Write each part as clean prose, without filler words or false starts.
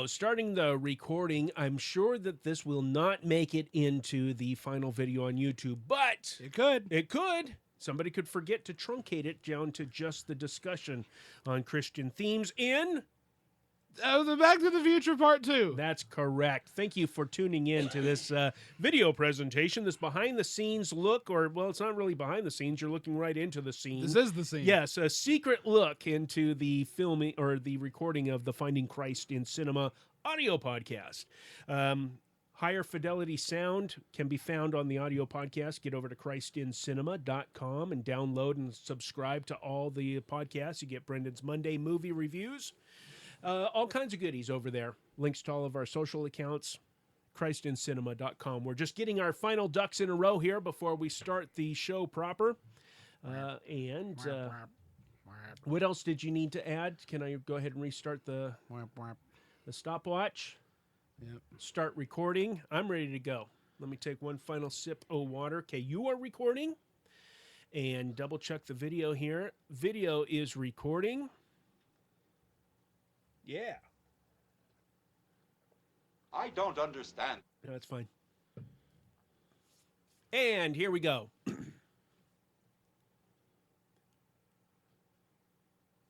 Starting the recording, I'm sure that this will not make it into the final video on YouTube, but It could. it could. Somebody could forget to truncate it down to just the discussion on Christian themes in... The Back to the Future Part 2. That's correct. Thank you for tuning in to this video presentation, this behind-the-scenes look, or, well, it's not really behind the scenes. You're looking right into the scene. This is the scene. Yes, a secret look into the filming or the recording of the Finding Christ in Cinema audio podcast. Higher fidelity sound can be found on the audio podcast. Get over to christincinema.com and download and subscribe to all the podcasts. You get Brendan's Monday movie reviews. All kinds of goodies over there. Links to all of our social accounts, christincinema.com. We're just getting our final ducks in a row here before we start the show proper. What else did you need to add? Can I go ahead and restart the stopwatch? Yep. Start recording. I'm ready to go. Let me take one final sip of water. Okay, you are recording. And double check the video here. Video is recording. Yeah. I don't understand. No, that's fine. And here we go.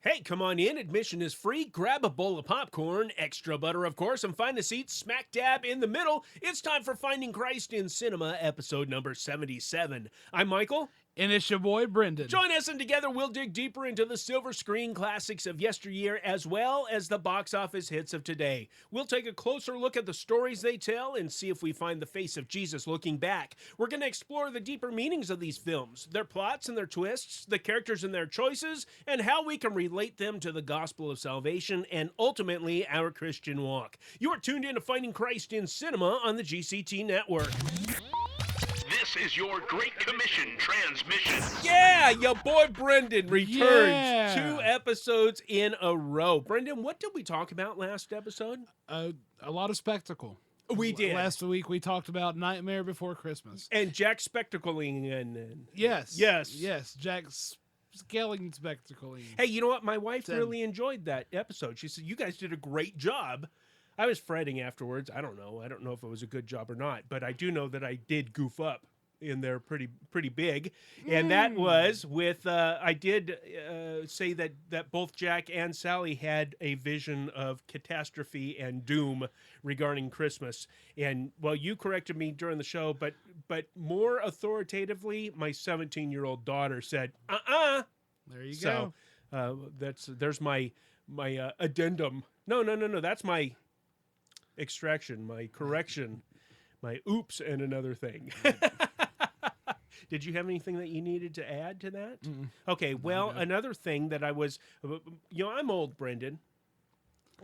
Hey, come on in. Admission is free. Grab a bowl of popcorn, extra butter, of course, and find a seat smack dab in the middle. It's time for Finding Christ in Cinema, episode number 77. I'm Michael. And it's your boy, Brendan. Join us, and together we'll dig deeper into the silver screen classics of yesteryear as well as the box office hits of today. We'll take a closer look at the stories they tell and see if we find the face of Jesus looking back. We're going to explore the deeper meanings of these films, their plots and their twists, the characters and their choices, and how we can relate them to the gospel of salvation and ultimately our Christian walk. You are tuned in to Finding Christ in Cinema on the GCT Network. This is your Great Commission transmission. Yeah, your boy Brendan returns. Yeah. 2 episodes in a row. Brendan, what did we talk about last episode? A lot of spectacle. We did. Last week we talked about Nightmare Before Christmas. And Jack Spectacling. And Yes. Yes. Yes. Jack's scaling spectacling. Hey, you know what? My wife 10. really enjoyed that episode. She said, you guys did a great job. I was fretting afterwards. I don't know if it was a good job or not, but I do know that I did goof up in there pretty big. And that was with, I did say that both Jack and Sally had a vision of catastrophe and doom regarding Christmas. And, well, you corrected me during the show, but more authoritatively, my 17-year-old daughter said, There you go. There's my addendum. No, that's my extraction, my correction, my oops, and another thing. Did you have anything that you needed to add to that? Mm-mm. Okay, well, another thing that I was, I'm old, Brendan.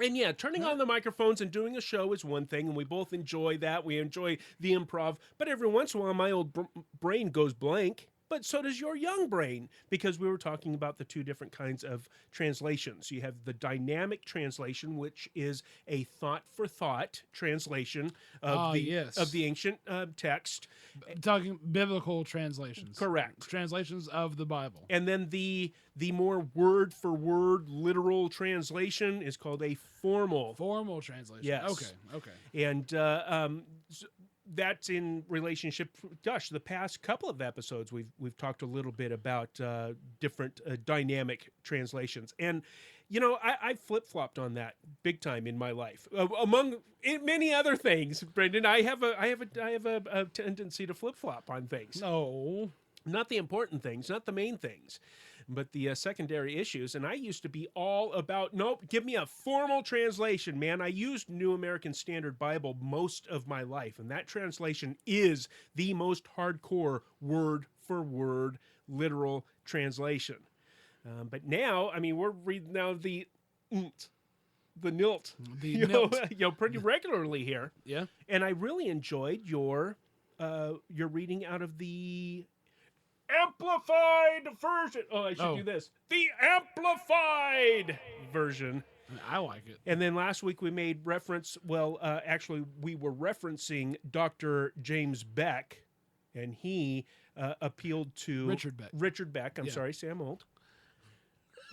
And yeah, turning on the microphones and doing a show is one thing, and we both enjoy that. We enjoy the improv. But every once in a while, my old brain goes blank. But so does your young brain, because we were talking about the 2 different kinds of translations. You have the dynamic translation, which is a thought-for-thought translation of the ancient text. Talking biblical translations. Correct. Translations of the Bible. And then the more word-for-word literal translation is called a formal. Formal translation. Yes. Okay. And that's in relationship. Gosh, the past couple of episodes we've talked a little bit about different dynamic translations, and I flip-flopped on that big time in my life. Among many other things, Brendan, I have a tendency to flip-flop on things. No, not the important things, not the main things, but the secondary issues. And I used to be all about, nope, give me a formal translation, man. I used New American Standard Bible most of my life, and that translation is the most hardcore word-for-word literal translation. But now, I mean, we're reading now the nilt, pretty regularly here. Yeah. And I really enjoyed your reading out of the amplified version. Oh, I should do this. The amplified version. I like it. And then last week we made reference, actually we were referencing Dr. James Beck, and he appealed to Richard Beck. Richard Beck. I'm sorry, Sam Old.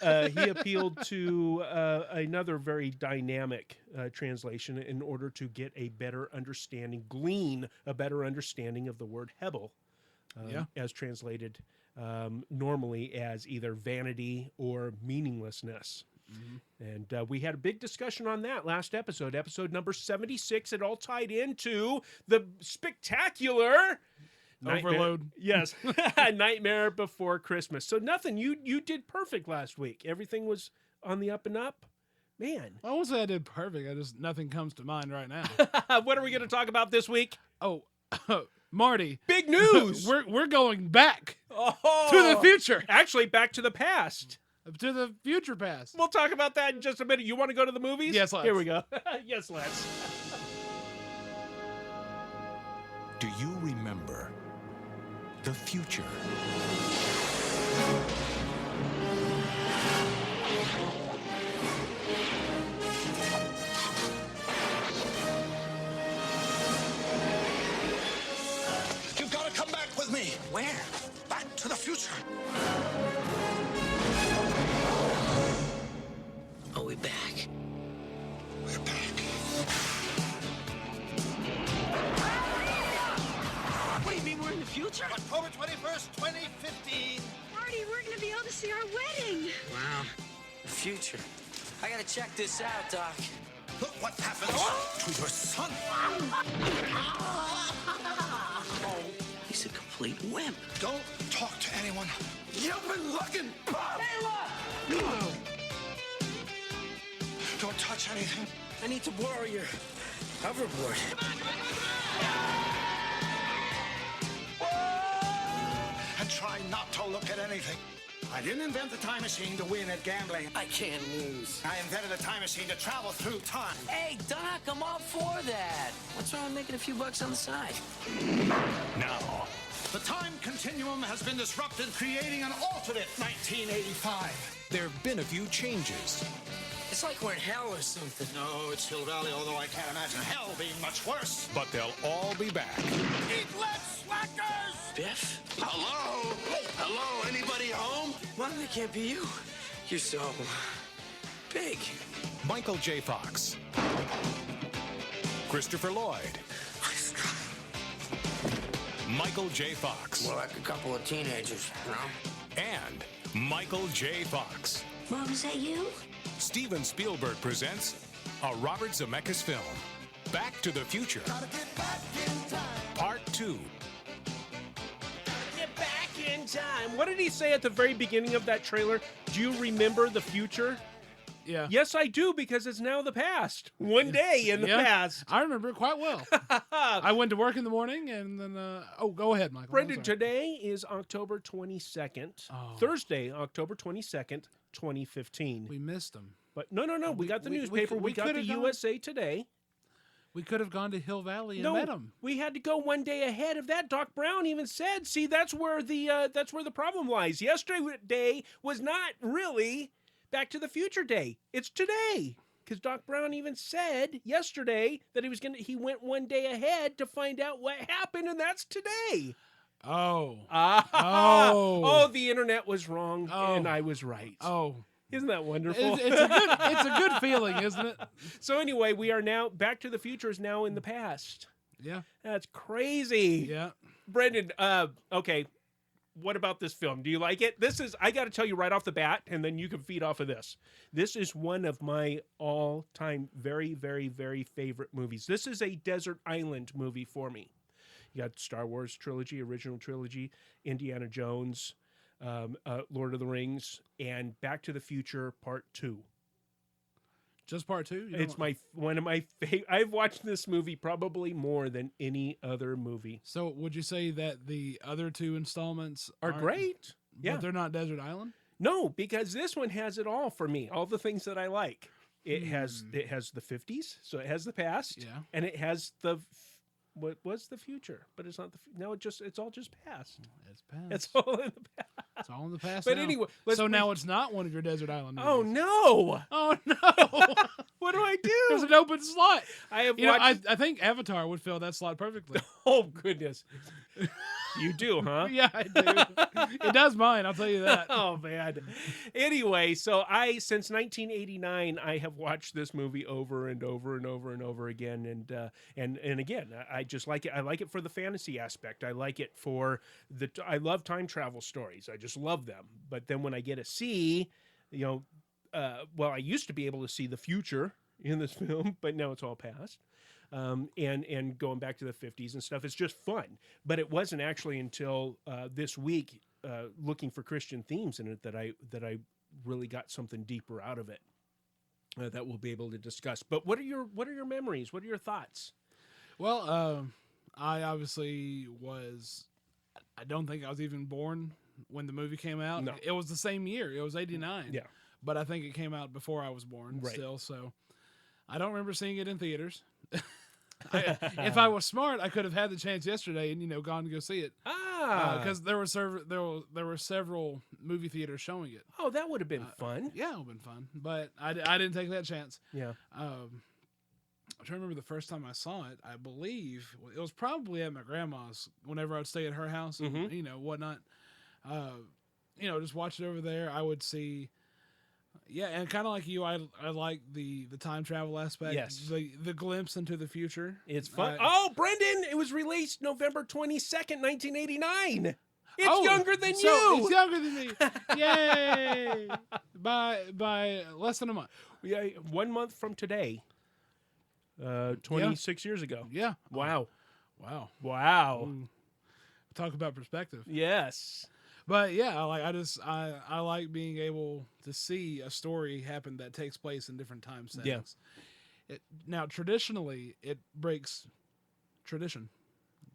he appealed to another very dynamic translation in order to get a better understanding, glean a better understanding of the word Hebel, as translated normally as either vanity or meaninglessness. And we had a big discussion on that last episode number 76. It all tied into the spectacular Overload. Yes. Nightmare Before Christmas. So nothing, you did perfect last week. Everything was on the up and up. Man. I won't say I did perfect. Nothing comes to mind right now. What are we going to talk about this week? Oh, Marty. Big news. we're going back Oh, to the future. Actually, back to the past. To the future past. We'll talk about that in just a minute. You want to go to the movies? Yes, let's. Here we go. Yes, let's. Do you remember the future? You've got to come back with me. Where? Back to the future. Are we back? We're back. What do you mean we're in the future? October 21st, 2015. Marty, we're going to be able to see our wedding. Wow. The future. I gotta check this out, Doc. Look what happens to your son. He's a complete wimp. Don't talk to anyone. You've been looking. Don't touch anything. I need to borrow your hoverboard. And try not to look at anything. I didn't invent the time machine to win at gambling. I can't lose. I invented a time machine to travel through time. Hey, Doc, I'm all for that. What's wrong with making a few bucks on the side? Now, the time continuum has been disrupted, creating an alternate 1985. There have been a few changes. It's like we're in hell or something. No, it's Hill Valley, although I can't imagine hell being much worse. But they'll all be back. Eat less, slackers! Biff? Hello? Hello, anybody home? Why that can't be you? You're so big. Michael J. Fox. Christopher Lloyd. Michael J. Fox. More like a couple of teenagers, you know? And Michael J. Fox. Mom, is that you? Steven Spielberg presents a Robert Zemeckis film, Back to the Future. Part 2. Get back in time. What did he say at the very beginning of that trailer? Do you remember the future? Yeah. Yes, I do, because it's now the past. One day in the past. I remember it quite well. I went to work in the morning and then, go ahead, Michael. Brendan, I'm sorry. today is October 22nd. Oh. Thursday, October 22nd, 2015. We missed them. But no. We got the newspaper. We got the could've gone- USA Today. We could have gone to Hill Valley and No, met them. we had to go one day ahead of that. Doc Brown even said, "See, that's where the problem lies. Yesterday was not really Back to the Future Day. It's today." Because Doc Brown even said yesterday that he went one day ahead to find out what happened, and that's today. Oh. Oh, the internet was wrong, Oh. and I was right. Oh. Isn't that wonderful? It's a good feeling, isn't it? So anyway, we are now, Back to the Future is now in the past. Yeah. That's crazy. Yeah. Brendan, okay, what about this film? Do you like it? I got to tell you right off the bat, and then you can feed off of this. This is one of my all-time very, very, very favorite movies. This is a desert island movie for me. You got Star Wars trilogy, original trilogy, Indiana Jones, Lord of the Rings, and Back to the Future Part 2. Just part 2? It's one of my favorite. I've watched this movie probably more than any other movie. So would you say that the other 2 installments Are aren't- great. Yeah. But they're not Desert Island? No, because this one has it all for me. All the things that I like. It has the 50s, so it has the past. Yeah. And it has what was the future, but it's not it's all just past. It's past. It's all in the past. It's all in the past. But now. anyway, so now it's not one of your Desert Island movies. Oh no! Oh no! What do I There's do? an open slot. I have You know, watched. I think Avatar would fill that slot perfectly. Oh goodness! You do, huh? Yeah, I do. It does mine. I'll tell you that. Oh man. Anyway, so since 1989 I have watched this movie over and over and over and over again, and again I just like it. I like it for the fantasy aspect. I like it for I love time travel stories. I just love them. But then when I get to see, well, I used to be able to see the future in this film, but now it's all past. And going back to the 50s and stuff, it's just fun. But it wasn't actually until this week, looking for Christian themes in it, that I really got something deeper out of it that we'll be able to discuss. But what are your memories? What are your thoughts? Well, I obviously was. I don't think I was even born when the movie came out. No. It was the same year. It was '89. Yeah. But I think it came out before I was born. Right. Still, so I don't remember seeing it in theaters. If I was smart, I could have had the chance yesterday and gone to go see it. Because there were several movie theaters showing it. Oh, that would have been fun. Yeah, it would have been fun, but I didn't take that chance. Yeah. I'm trying to remember the first time I saw it. I believe it was probably at my grandma's. Whenever I'd stay at her house, and whatnot. Just watch it over there. I would see. Yeah, and kind of like you, I like the time travel aspect. Yes. The glimpse into the future. It's fun. Brendan, it was released November 22nd, 1989. It's Oh, younger than so you. It's younger than me. Yay! By less than a month. Yeah, 1 month from today. 26 years ago. Yeah. Wow. Wow. Wow. Talk about perspective. Yes. But yeah, I like being able to see a story happen that takes place in different time settings. Yeah. Now, traditionally, it breaks tradition.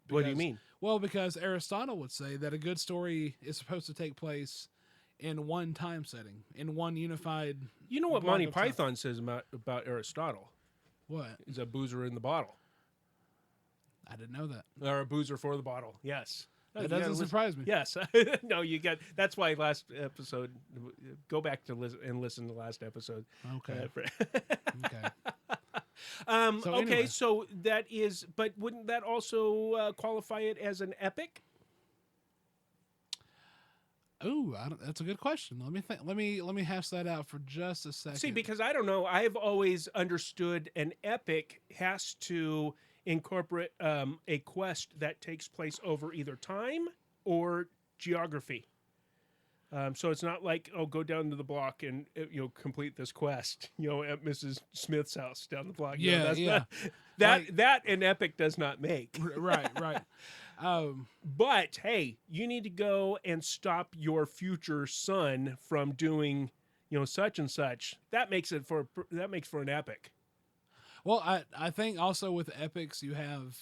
What do you mean? Well, because Aristotle would say that a good story is supposed to take place in one time setting, in one unified. You know what block Monty of time. Python says about Aristotle? What? He's a boozer in the bottle. I didn't know that. Or a boozer for the bottle. Yes. That doesn't surprise me. Yes. No, that's why last episode, go back to listen to last episode. Okay. Okay. Okay, so that is, but wouldn't that also qualify it as an epic? Oh, that's a good question. Let me think. Let me hash that out for just a second. See, because I don't know, I've always understood an epic has to incorporate a quest that takes place over either time or geography. So it's not like, go down to the block and complete this quest, at Mrs. Smith's house down the block. Yeah, That an epic does not make. Right. But hey, you need to go and stop your future son from doing, such and such. That makes for an epic. Well, I think also with epics you have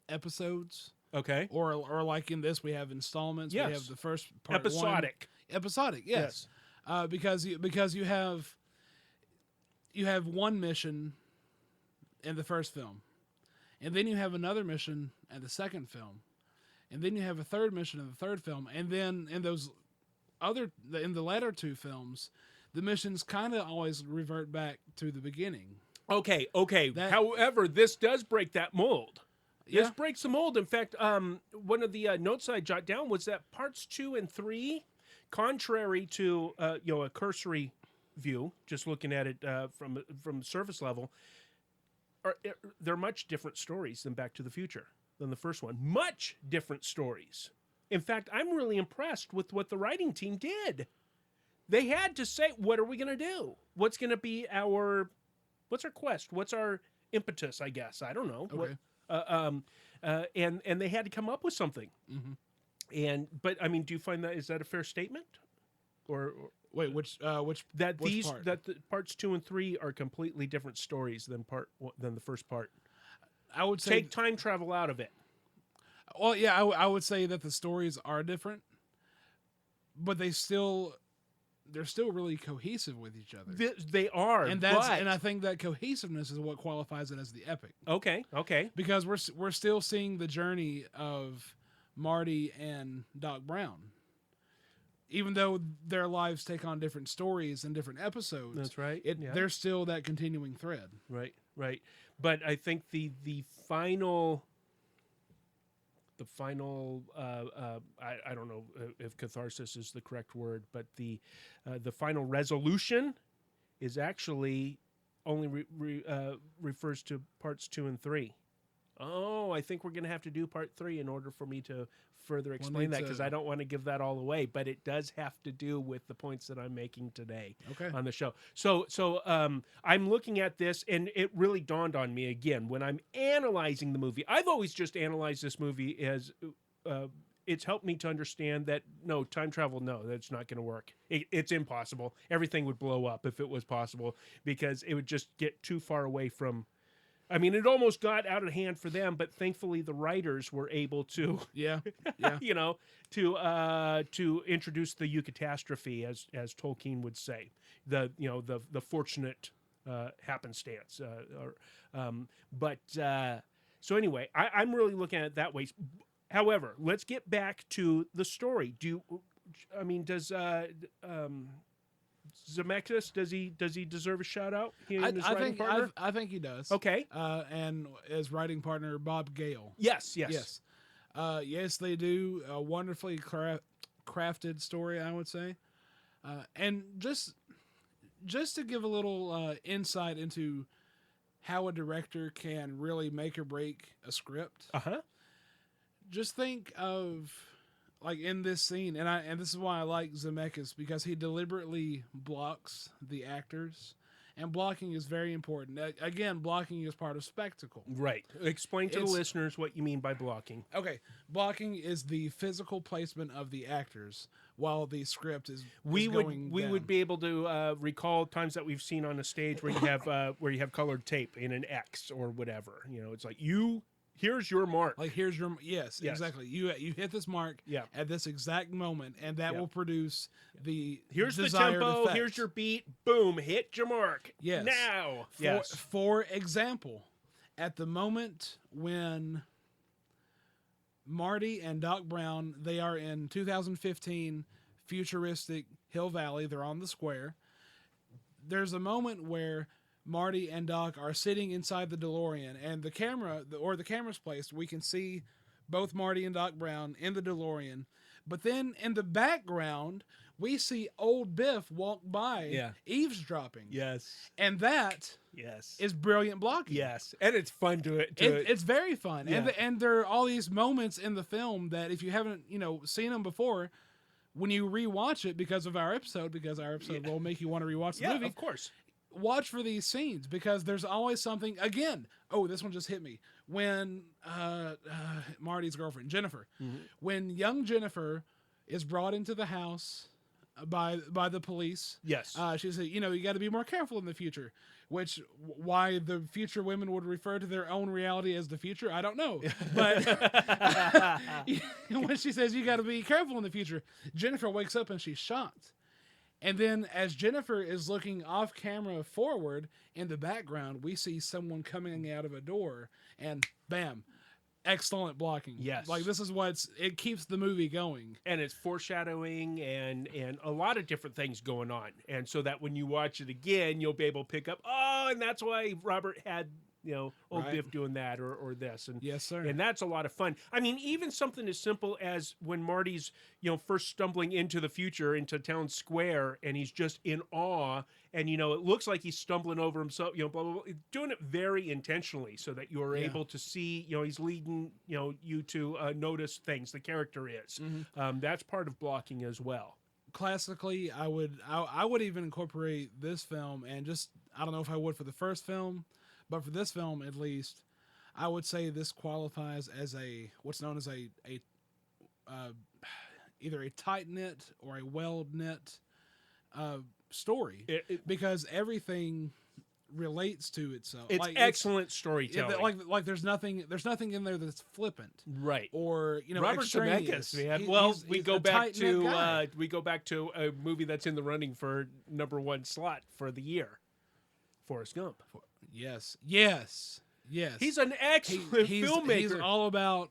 episodes. Okay. Or like in this we have installments. Yes. We have the first part. Episodic. Episodic, yes. Because you have one mission in the first film, and then you have another mission in the second film, and then you have a third mission in the third film, and then in the latter two films, the missions kind of always revert back to the beginning. Okay. However, this does break that mold. This Yeah. breaks the mold. In fact, one of the notes I jot down was that parts 2 and 3, contrary to a cursory view, just looking at it from the surface level, they're much different stories than Back to the Future, than the first one. Much different stories. In fact, I'm really impressed with what the writing team did. They had to say, what are we going to do? What's going to be what's our quest? What's our impetus, I guess? I don't know. Okay. And they had to come up with something. Mm-hmm. But I mean, do you find is that a fair statement? Or Wait, which that which these part? that the parts 2 and 3 are completely different stories than the first part? I would say Take time travel out of it. Well, yeah, I would say that the stories are different, but they're still really cohesive with each other. They are, and I think that cohesiveness is what qualifies it as the epic. Okay. Because we're still seeing the journey of Marty and Doc Brown, even though their lives take on different stories and different episodes. That's right. There's still that continuing thread. Right. But I think the final the final. I don't know if catharsis is the correct word, but the final resolution is actually only refers to parts 2 and 3. Oh, I think we're going to have to do part 3 in order for me to further explain that, because I don't want to give that all away, but it does have to do with the points that I'm making today on the show. So I'm looking at this, and it really dawned on me again when I'm analyzing the movie. I've always just analyzed this movie as it's helped me to understand that no, time travel, no, that's not going to work. It's impossible. Everything would blow up if it was possible, because it would just get too far away from. I mean, it almost got out of hand for them, but thankfully the writers were able to, you know, to introduce the eucatastrophe, as Tolkien would say, the fortunate happenstance. So anyway, I'm really looking at it that way. However, let's get back to the story. Does Zemeckis, does he deserve a shout out? I think he does. Okay. And his writing partner Bob Gale. Yes. Yes, they do a wonderfully crafted story, I would say. And just to give a little insight into how a director can really make or break a script. Just think of, like, in this scene, and this is why I like Zemeckis, because he deliberately blocks the actors, and blocking is very important. Again, blocking is part of spectacle. Right. Explain to the listeners what you mean by blocking. Okay, blocking is the physical placement of the actors while the script is we going would down. be able to recall times that we've seen on a stage where you have colored tape in an X or whatever. You know, it's like here's your mark. Like, here's your yes, exactly. You hit this mark at this exact moment, and that will produce the here's the desired tempo. effect. Here's your beat. Boom! Hit your mark. Yes. Now. For example, at the moment when Marty and Doc Brown, they are in 2015 futuristic Hill Valley. They're on the square. There's a moment where Marty and Doc are sitting inside the DeLorean, and the camera's placed. We can see both Marty and Doc Brown in the DeLorean, but then in the background we see old Biff walk by, eavesdropping. Yes, and that is brilliant blocking. Yes, and it's fun It's very fun, Yeah. and there are all these moments in the film that if you haven't seen them before, when you rewatch it because our episode will make you want to rewatch the movie. Of course. Watch for these scenes, because there's always something. Again, this one just hit me when Marty's girlfriend Jennifer, when young Jennifer is brought into the house by the police. Yes, she said, you got to be more careful in the future. Which why the future women would refer to their own reality as the future, I don't know. But when she says you got to be careful in the future, Jennifer wakes up and she's shocked. And then as Jennifer is looking off camera forward, in the background, we see someone coming out of a door, and bam, excellent blocking. Yes. Like, this is it keeps the movie going. And it's foreshadowing and a lot of different things going on. And so that when you watch it again, you'll be able to pick up, and that's why Robert had, old Biff doing that or this. And yes, sir. And that's a lot of fun. I mean, even something as simple as when Marty's, first stumbling into the future, into town square, and he's just in awe, and, it looks like he's stumbling over himself, blah, blah, blah, doing it very intentionally so that you're able to see, he's leading, you to notice things, the character is. That's part of blocking as well. Classically, I would even incorporate this film, and just, I don't know if I would for the first film, but for this film, at least, I would say this qualifies as what's known as either a tight-knit or a well-knit story, because everything relates to itself. It's excellent storytelling. Like there's nothing in there that's flippant, right? Or Robert Zemeckis, man. We go back to a movie that's in the running for #1 slot for the year, Forrest Gump. Yes. He's an excellent filmmaker. He's all about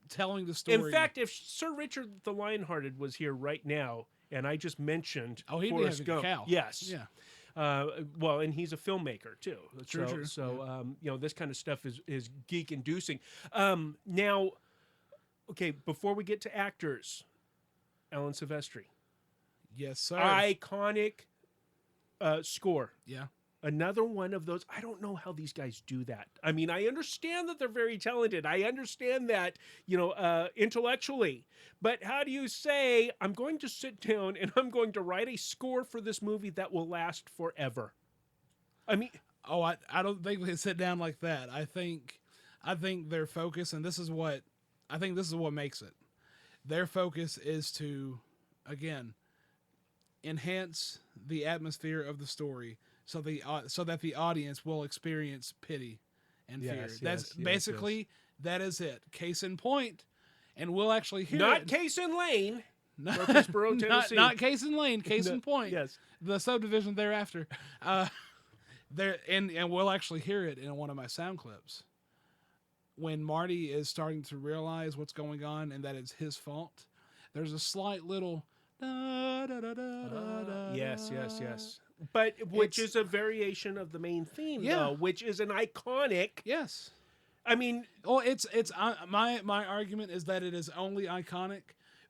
telling the story. In fact, if Sir Richard the Lionhearted was here right now, and I just mentioned Forrest Gump, yes, well, and he's a filmmaker too. So this kind of stuff is geek inducing. Now, Okay, before we get to actors, Alan Silvestri, Yes, sir. iconic score. Yeah. Another one of those. I don't know how these guys do that. I mean, I understand that they're very talented. I understand that, intellectually. But how do you say, I'm going to sit down and I'm going to write a score for this movie that will last forever? I mean, Oh, I don't think they sit down like that. I think their focus, and this is what makes it. Their focus is to, again, enhance the atmosphere of the story, so that the audience will experience pity and fear. That's basically that is it. Case in point, and we'll actually hear not it. Case in Lane, Murfreesboro, Tennessee. Not Case in Lane. Case in point. Yes, the subdivision thereafter. There and we'll actually hear it in one of my sound clips when Marty is starting to realize what's going on and that it's his fault. There's a slight little yes. But which is a variation of the main theme, though, which is an iconic. Yes. I mean, it's my argument is that it is only iconic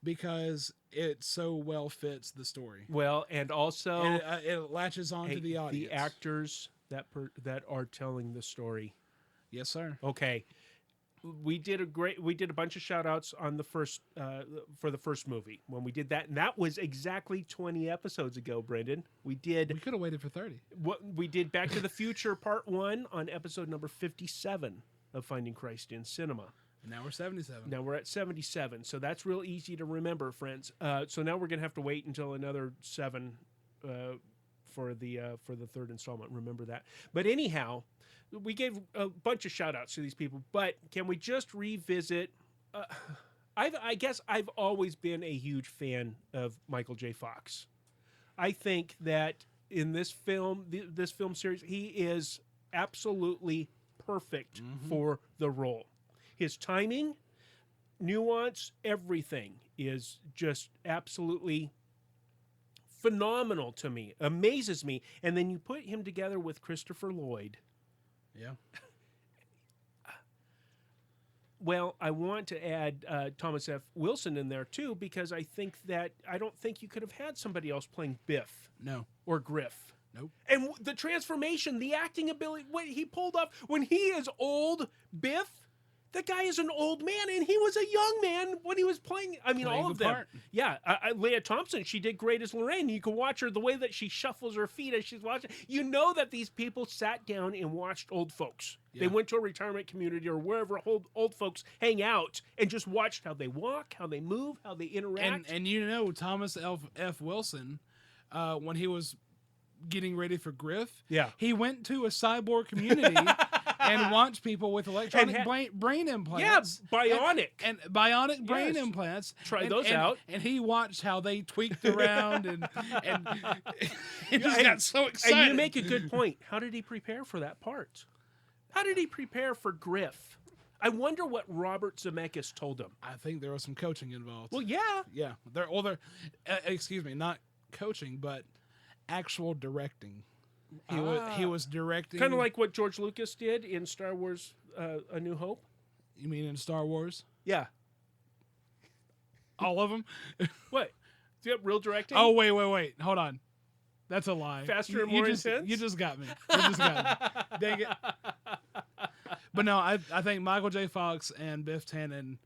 because it so well fits the story. Well, and also And it latches on to the audience. The actors that are telling the story. Yes, sir. Okay. We did a bunch of shout outs on the first for the first movie when we did that, and that was exactly 20 episodes ago, Brendan. We could have waited for 30. What we did Back to the Future Part 1 on episode number 57 of Finding Christ in Cinema. And now we're 77. Now we're at 77, so that's real easy to remember, friends. So now we're gonna have to wait until another 7 for the third installment. Remember that. But anyhow, we gave a bunch of shout outs to these people, but can we just revisit? I guess I've always been a huge fan of Michael J. Fox. I think that in this film, this film series, he is absolutely perfect for the role. His timing, nuance, everything is just absolutely phenomenal to me, amazes me. And then you put him together with Christopher Lloyd. Yeah. Well, I want to add Thomas F. Wilson in there too, because I don't think you could have had somebody else playing Biff. No. Or Griff. Nope. And the transformation, the acting ability, what he pulled off when he is old Biff. The guy is an old man, and he was a young man when he was playing. I mean, all of them. Part. Yeah, Leah Thompson, she did great as Lorraine. You can watch her, the way that she shuffles her feet as she's watching. You know that these people sat down and watched old folks. Yeah. They went to a retirement community or wherever old folks hang out and just watched how they walk, how they move, how they interact. And Thomas F. Wilson, when he was getting ready for Griff, he went to a cyborg community and watched people with electronic brain implants. Yeah, bionic. And bionic brain implants. Try those out. And he watched how they tweaked around and he just got so excited. And you make a good point. How did he prepare for that part? How did he prepare for Griff? I wonder what Robert Zemeckis told him. I think there was some coaching involved. Well, yeah. Yeah. Excuse me, not coaching, but actual directing. He was directing, kind of like what George Lucas did in Star Wars: A New Hope. You mean in Star Wars? Yeah, all of them. What? Do you have real directing? Oh wait, hold on. That's a lie. Faster and more intense. You just got me. Dang it. But no, I think Michael J. Fox and Biff Tannen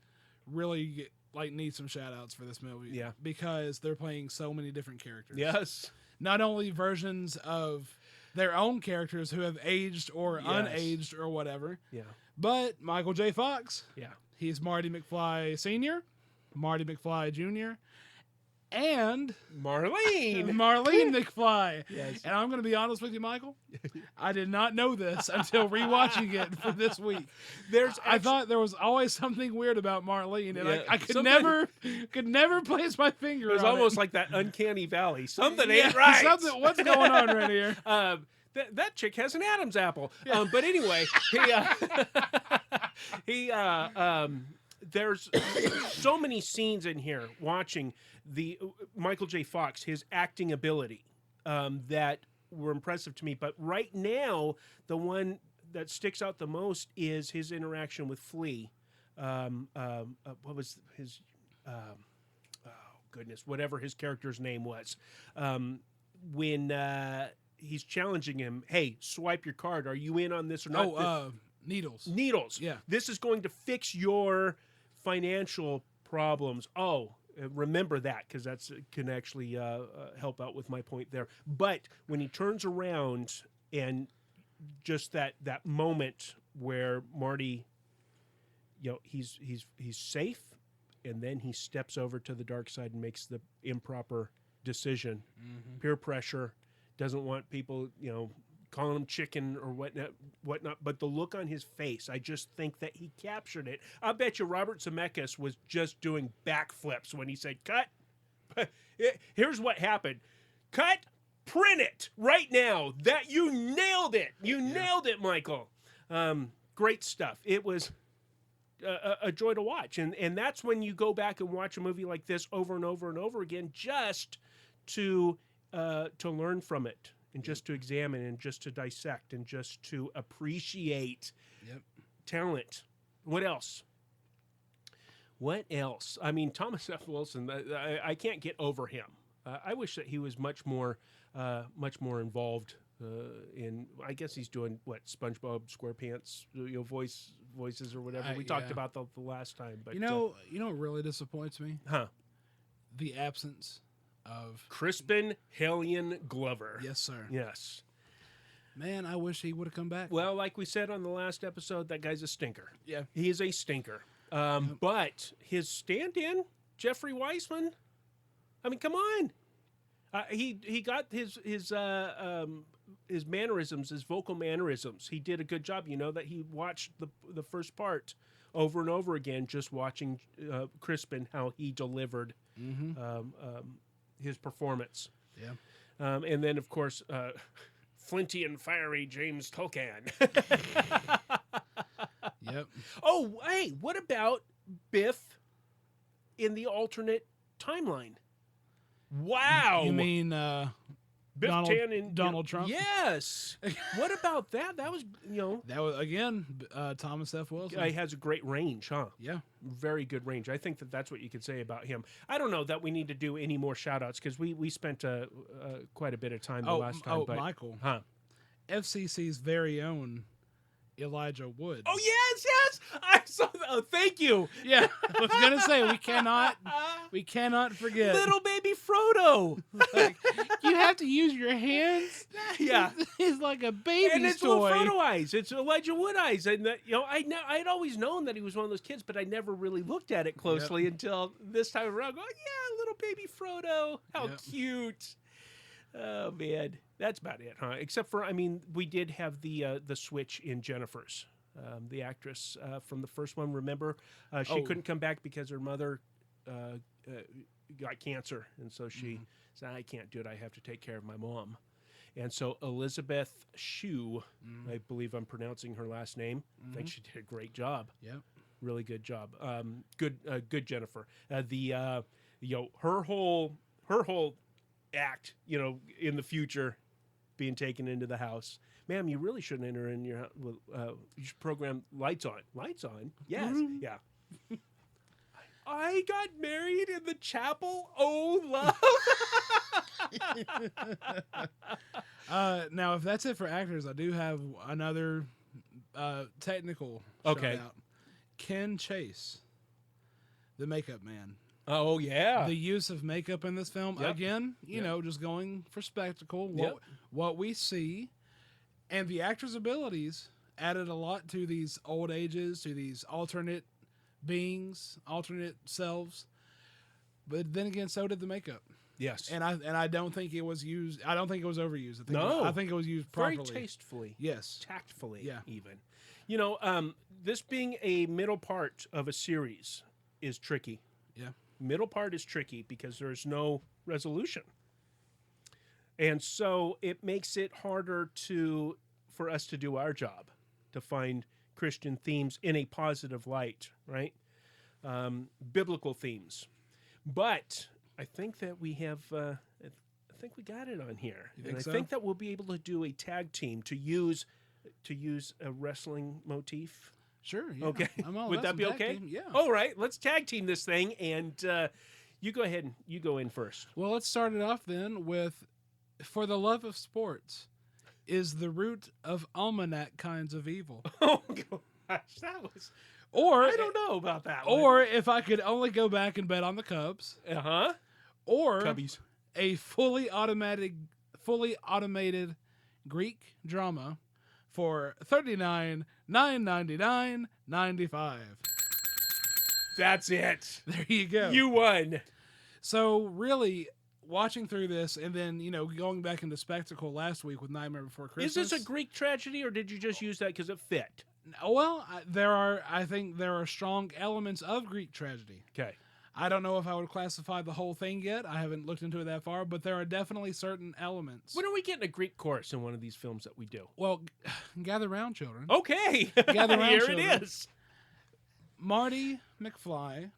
really need some shout outs for this movie. Yeah, because they're playing so many different characters. Yes. Not only versions of their own characters who have aged or unaged or whatever. Yeah. But Michael J. Fox. Yeah. He's Marty McFly Sr., Marty McFly Jr., and Marlene McFly. Yes. And I'm going to be honest with you, Michael. I did not know this until rewatching it for this week. I thought there was always something weird about Marlene, and I could never place my finger on it. It was almost like that uncanny valley. Something ain't right. What's going on right here? That chick has an Adam's apple. Yeah. But anyway, there's so many scenes in here watching the Michael J. Fox, his acting ability that were impressive to me. But right now, the one that sticks out the most is his interaction with Flea what was his oh goodness, whatever his character's name was, when he's challenging him, hey, swipe your card, are you in on this or not? Needles. Yeah. This is going to fix your financial problems. Remember that, because that's can actually help out with my point there. But when he turns around and just that moment where Marty, he's safe, and then he steps over to the dark side and makes the improper decision. Mm-hmm. Peer pressure, doesn't want people, calling him chicken or whatnot. But the look on his face, I just think that he captured it. I bet you Robert Zemeckis was just doing backflips when he said, cut. Here's what happened. Cut, print it right now. That you nailed it. You nailed it, Michael. Great stuff. It was a joy to watch. And that's when you go back and watch a movie like this over and over and over again, just to learn from it, and just to examine, and just to dissect, and just to appreciate talent. What else? I mean, Thomas F. Wilson, I can't get over him. I wish that he was much more involved in. I guess he's doing SpongeBob SquarePants, voices or whatever we talked about the last time. But what really disappoints me? The absence of Crispin Hellion Glover. Yes, sir. Yes. Man, I wish he would have come back. Well, like we said on the last episode, that guy's a stinker. Yeah. He is a stinker. But his stand-in, Jeffrey Weissman, I mean, come on. He got his mannerisms, his vocal mannerisms. He did a good job. That he watched the first part over and over again, just watching Crispin, how he delivered his performance. Yeah. And then, of course, flinty and fiery James Tolkien. Yep. Oh, hey, what about Biff in the alternate timeline? Wow. You mean Biff Tannen and Donald Trump? Yes. What about that? That was, That was, again, Thomas F. Wilson. He has a great range, huh? Yeah. Very good range. I think that's what you could say about him. I don't know that we need to do any more shout-outs, because we spent quite a bit of time the last time. But, Michael. Huh? FCC's very own Elijah Wood. Oh, yes. I saw that. Oh, thank you. Yeah. I was going to say, we cannot forget. Little baby Frodo. Like, you have to use your hands. Yeah. He's like a baby's and it's toy. little Frodo eyes. It's Elijah Wood eyes. And, I'd always known that he was one of those kids, but I never really looked at it closely until this time around. Going, yeah, little baby Frodo. How cute. Oh, man. That's about it, huh? Except for, we did have the switch in Jennifer's. The actress from the first one, remember? She couldn't come back because her mother got cancer. And so she said, I can't do it. I have to take care of my mom. And so Elizabeth Shue, I believe I'm pronouncing her last name. I think she did a great job. Yep. Really good job. Good Jennifer. Her whole act, in the future, being taken into the house. Ma'am, you really shouldn't enter in your house. You should program lights on. Lights on? Yes. Yeah. I got married in the chapel. Oh, love. Now, if that's it for actors, I do have another technical shout out. Ken Chase, the makeup man. Oh, yeah. The use of makeup in this film, again, just going for spectacle. What we see, and the actors' abilities added a lot to these old ages, to these alternate beings, alternate selves. But then again, so did the makeup. Yes. And I don't think it was used. I don't think it was overused. I think it was used properly. Very tastefully. Yes. Tactfully, even. This being a middle part of a series is tricky. Yeah. Middle part is tricky because there's no resolution. And so it makes it harder for us to do our job, to find Christian themes in a positive light, right? Biblical themes. But I think that we have, I think we got it on here. I think that we'll be able to do a tag team to use a wrestling motif. Sure. Yeah. Okay. I'm all Would about that be some tag okay? team, yeah. All right. Let's tag team this thing, and you go ahead and you go in first. Well, let's start it off then with, for the love of sports, is the root of almanac kinds of evil. Oh gosh, that was. Or I don't know about that one. Or if I could only go back and bet on the Cubs, or Cubbies. a fully automated Greek drama for $39,999.95. That's it. There you go. You won. So really, watching through this, and then going back into spectacle last week with Nightmare Before Christmas. Is this a Greek tragedy, or did you just use that because it fit? Well, I think there are strong elements of Greek tragedy. Okay. I don't know if I would classify the whole thing yet. I haven't looked into it that far, but there are definitely certain elements. When are we getting a Greek chorus in one of these films that we do? Well, gather round, children. Okay. Gather round, Here children. it is. Marty McFly,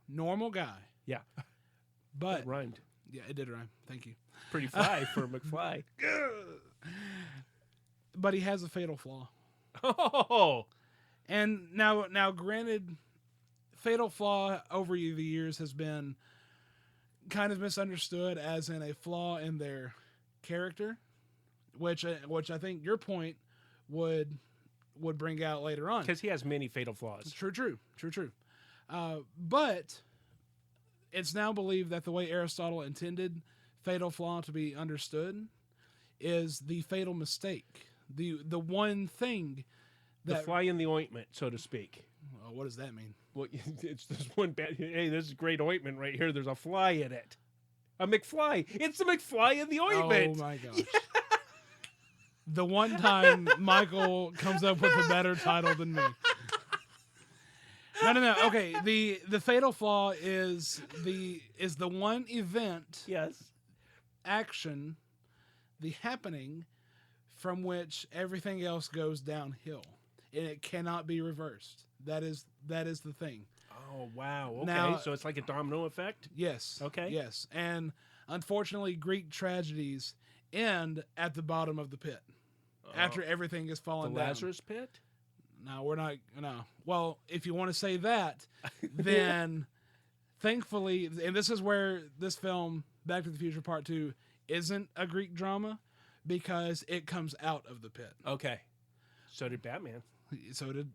normal guy. Yeah. But It rhymed. yeah, it did rhyme. Thank you. Pretty fly for McFly. But he has a fatal flaw. Oh. And now granted, fatal flaw over the years has been kind of misunderstood as in a flaw in their character, which I think your point would bring out later on. Because he has many fatal flaws. True. But it's now believed that the way Aristotle intended fatal flaw to be understood is the fatal mistake. The one thing The that... fly in the ointment, so to speak. Well, what does that mean? Well, it's this one bad. Hey, this is great ointment right here. There's a fly in it. A McFly. It's the McFly in the ointment. Oh my gosh. The one time Michael comes up with a better title than me. No. Okay, the fatal flaw is the one event, Yes. action, the happening from which everything else goes downhill, and it cannot be reversed. That is the thing. Oh wow. Okay. Now- So it's like a domino effect. Yes. Okay. Yes, and unfortunately, Greek tragedies end at the bottom of the pit after everything has The fallen down. Lazarus Pit. No, we're not. No. Well, if you want to say that, then thankfully, and this is where this film, Back to the Future Part 2, isn't a Greek drama because it comes out of the pit. Okay. So did Batman. So did,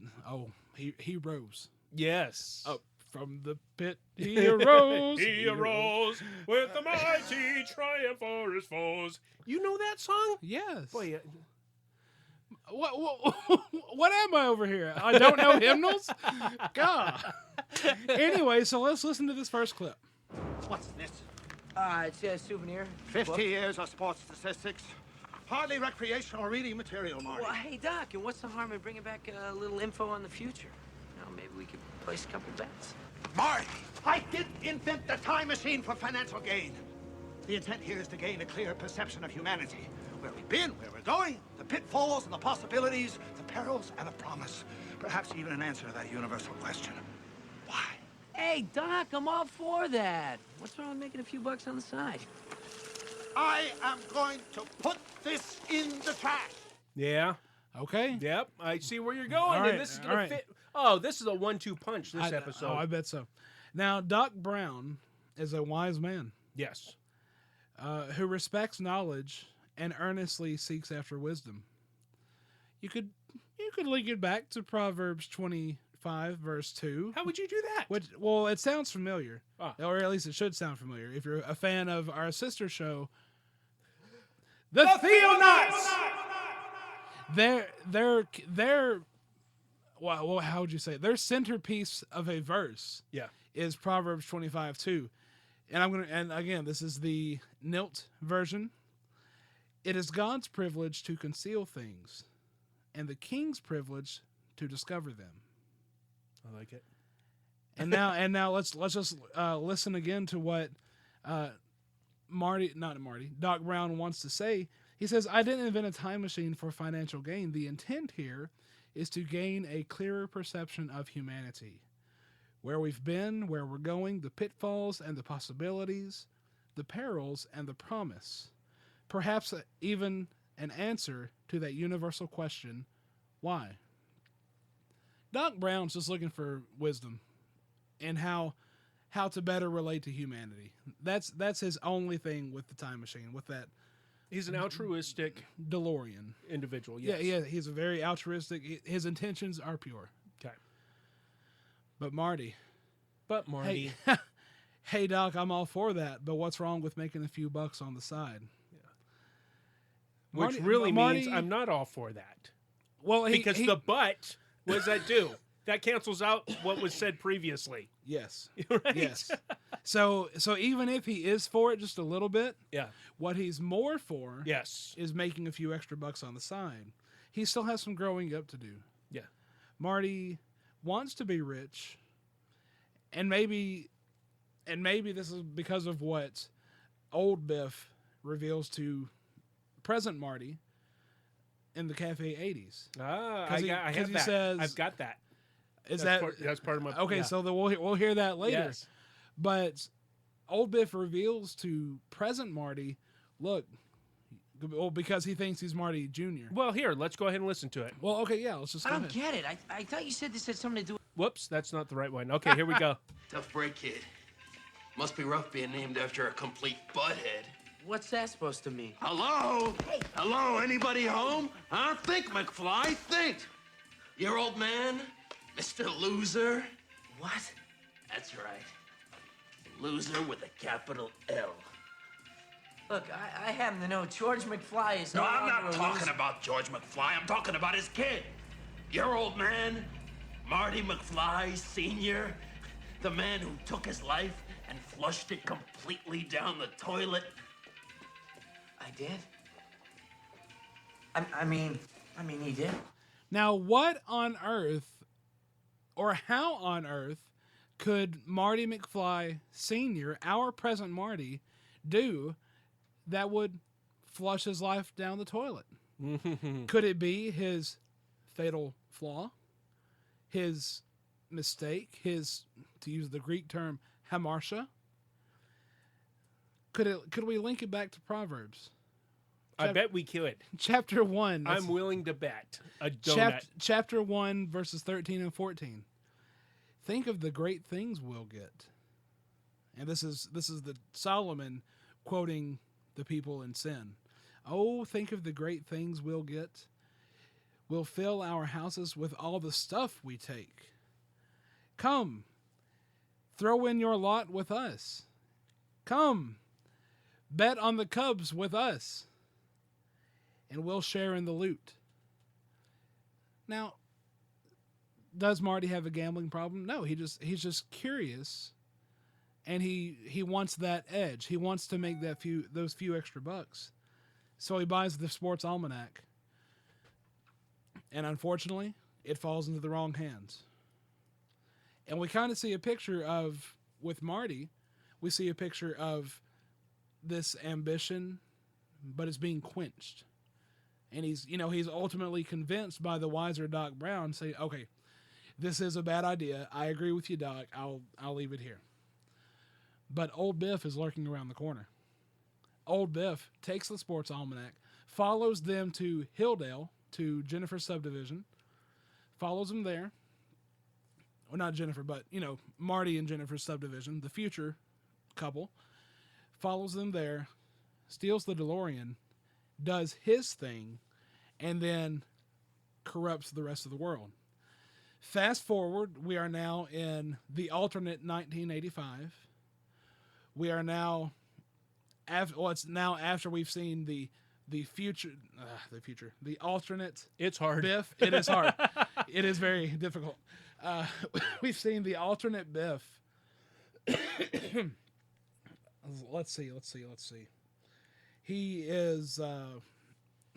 he rose. Yes. Up from the pit, he arose. He arose with the mighty triumph for his foes. You know that song? Yes. Boy, What am I over here? I don't know hymnals? God. Anyway, so let's listen to this first clip. What's this? It's a souvenir. 50 years of sports statistics. Hardly recreational reading material, Marty. Well, hey, Doc, and what's the harm in bringing back a little info on the future? Maybe we could place a couple bets. Marty, I didn't invent the time machine for financial gain. The intent here is to gain a clear perception of humanity. Where we've been, where we're going, the pitfalls and the possibilities, the perils and the promise. Perhaps even an answer to that universal question. Why? Hey, Doc, I'm all for that. What's wrong with making a few bucks on the side? I am going to put this in the trash. yeah. Okay. Yep. I see where you're going. All right, And this is all gonna right. fit. Oh, this is a 1-2 punch. This episode. Oh, I bet so. Now, Doc Brown is a wise man Yes. who respects knowledge and earnestly seeks after wisdom. You could link it back to Proverbs 25, verse 2. How would you do that? Well, it sounds familiar, Ah. or at least it should sound familiar. If you're a fan of our sister show, The Theonauts. Their well, how would you say it? Their centerpiece of a verse Yeah. is Proverbs 25:2, and again, this is the Nilt version. It is God's privilege to conceal things, and the king's privilege to discover them. I like it. And now let's just listen again to what Doc Brown wants to say. He says, "I didn't invent a time machine for financial gain. The intent here is to gain a clearer perception of humanity, where we've been, where we're going, the pitfalls and the possibilities, the perils and the promise. Perhaps even an answer to that universal question, why?" Doc Brown's just looking for wisdom and how to better relate to humanity. That's his only thing with the time machine, with that He's an altruistic DeLorean. individual. Yes. Yeah, he's a very altruistic. His intentions are pure. Okay. But Marty, Marty. hey Doc, I'm all for that, but what's wrong with making a few bucks on the side? Which Marty- really means Marty- I'm not all for that. Well, Because the but, what does that do? That cancels out what was said previously. yes, Right? yes. So even if he is for it just a little bit, Yeah. what he's more for Yes. is making a few extra bucks on the side. He still has some growing up to do. Yeah. Marty wants to be rich, and maybe this is because of what old Biff reveals to present Marty in the Cafe 80s. Ah, 'Cause I have he that. says- I've got that. Is That's part of my... okay? yeah. So we'll hear that later. Yes. But old Biff reveals to present Marty, look, well, because he thinks he's Marty Jr. Well, here, let's go ahead and listen to it. Well, okay, yeah, let's just I go don't ahead. get it. I thought you said this had something to do with... Whoops, that's not the right one. Okay, here we go. Tough break, kid. Must be rough being named after a complete butthead. What's that supposed to mean? Hello? Hello, anybody home? Huh? Think, McFly, think. Your old man, Mr. Loser? What? That's right. Loser with a capital L. Look, I happen to know George McFly is No, I'm longer not a talking loser. about George McFly. I'm talking about his kid. Your old man, Marty McFly Sr., the man who took his life and flushed it completely down the toilet. I did? I mean, he did. Now, what on earth, or how on earth, could Marty McFly Sr., our present Marty, do that would flush his life down the toilet? Could it be his fatal flaw, his mistake, his, to use the Greek term, hamartia? Could we link it back to Proverbs? I bet we could. Chapter 1. I'm willing to bet a donut. Chapter 1, verses 13 and 14. Think of the great things we'll get. And this is the Solomon quoting the people in sin. Oh, think of the great things we'll get. We'll fill our houses with all the stuff we take. Come, throw in your lot with us. Come, bet on the Cubs with us. And we'll share in the loot. Now, does Marty have a gambling problem? No, he's just curious, and he wants that edge. He wants to make those few extra bucks. So he buys the sports almanac. And unfortunately, it falls into the wrong hands. And we kind of see a picture of, with Marty, we see a picture of this ambition, but it's being quenched. And he's ultimately convinced by the wiser Doc Brown, saying, okay, this is a bad idea. I agree with you, Doc. I'll leave it here. But old Biff is lurking around the corner. Old Biff takes the sports almanac, follows them to Hilldale, to Jennifer's subdivision, follows them there. Well, not Jennifer, but, Marty and Jennifer's subdivision, the future couple, follows them there, steals the DeLorean, does his thing, and then corrupts the rest of the world. Fast forward, we are now in the alternate 1985. We are now it's now after we've seen the alternate. It's hard. Biff. It is hard. It is very difficult. We've seen the alternate Biff. Let's see. He is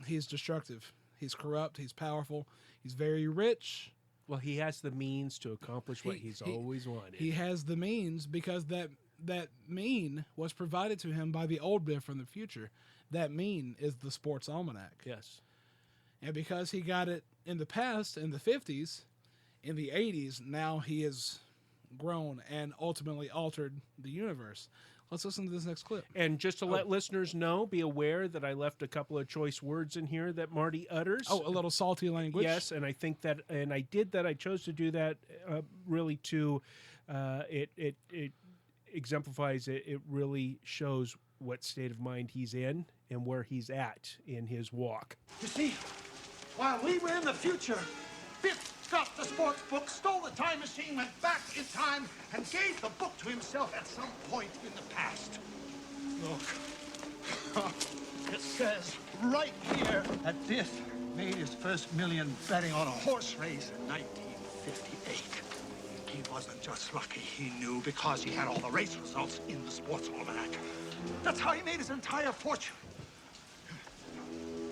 he's destructive. He's corrupt. He's powerful. He's very rich. Well, he has the means to accomplish what he's always wanted. He has the means because that mean was provided to him by the old Biff from the future. That mean is the sports almanac. Yes. And because he got it in the past, in the 50s, in the 80s, now he has grown and ultimately altered the universe. Let's listen to this next clip. And just to let listeners know, be aware that I left a couple of choice words in here that Marty utters. Oh, a little salty language. Yes, and I think that, and I did that. I chose to do that really to, it exemplifies it. It really shows what state of mind he's in and where he's at in his walk. You see, while we were in the future, Biff got the sports book, stole the time machine, went back in time, and gave the book to himself at some point in the past. Look. It says right here that Biff made his first million betting on a horse race in 1958. He wasn't just lucky, he knew, because he had all the race results in the sports almanac. That's how he made his entire fortune.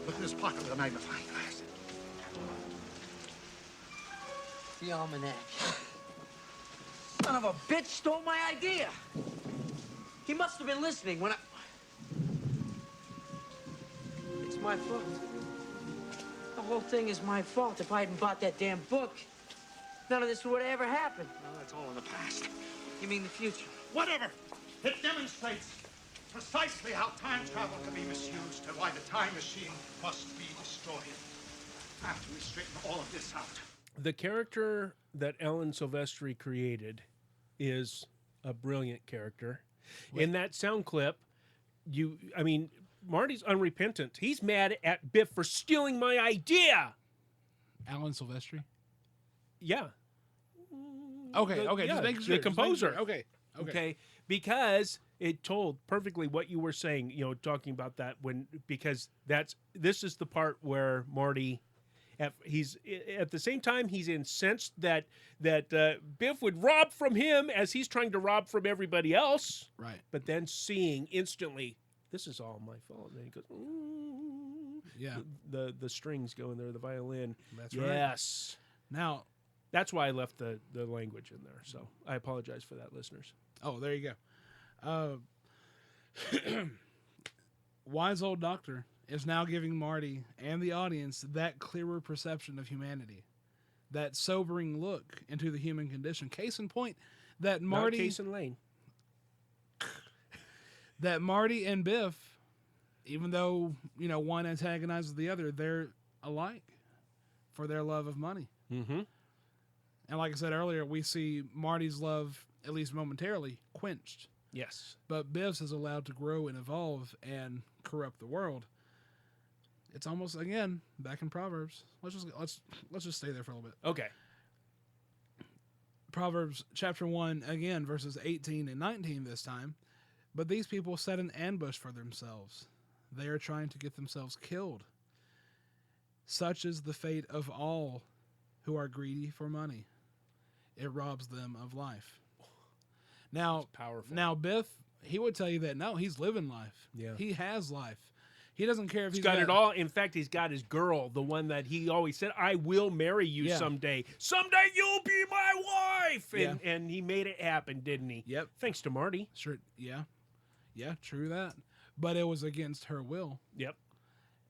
Look at this pocket with a magnifying glass. The almanac. Son of a bitch stole my idea. He must have been listening when I... It's my fault. The whole thing is my fault. If I hadn't bought that damn book, none of this would have ever happened. Well, that's all in the past. You mean the future? Whatever. It demonstrates precisely how time travel can be misused and why the time machine must be destroyed. After we straighten all of this out. The character that Alan Silvestri created is a brilliant character. In that sound clip, Marty's unrepentant. He's mad at Biff for stealing my idea. Alan Silvestri? Yeah. Okay, Yeah, just making sure. the composer. Okay. Because it told perfectly what you were saying, talking about that because this is the part where Marty, he's at the same time he's incensed that Biff would rob from him as he's trying to rob from everybody else. Right. But then seeing instantly, this is all my fault. And then he goes, ooh. Yeah. The strings go in there, the violin. That's right. Yes. Now, that's why I left the language in there. So I apologize for that, listeners. oh, there you go. Wise old doctor is now giving Marty and the audience that clearer perception of humanity, that sobering look into the human condition. Case in point, that Marty, Not Case and Lane. that Marty and Biff, even though one antagonizes the other, they're alike for their love of money. Mm-hmm. And like I said earlier, we see Marty's love, at least momentarily, quenched. Yes. But Biff's is allowed to grow and evolve and corrupt the world. It's almost, again, back in Proverbs. Let's just stay there for a little bit. Okay. Proverbs chapter 1, again, verses 18 and 19 this time. But these people set an ambush for themselves. They are trying to get themselves killed. Such is the fate of all who are greedy for money. It robs them of life. Now, powerful. Now Biff, he would tell you that no, he's living life. Yeah. He has life. He doesn't care if He's got it all. In fact, he's got his girl, the one that he always said, I will marry you someday. Someday you'll be my wife. And he made it happen, didn't he? Yep. Thanks to Marty. Sure. Yeah. Yeah, true that. But it was against her will. Yep.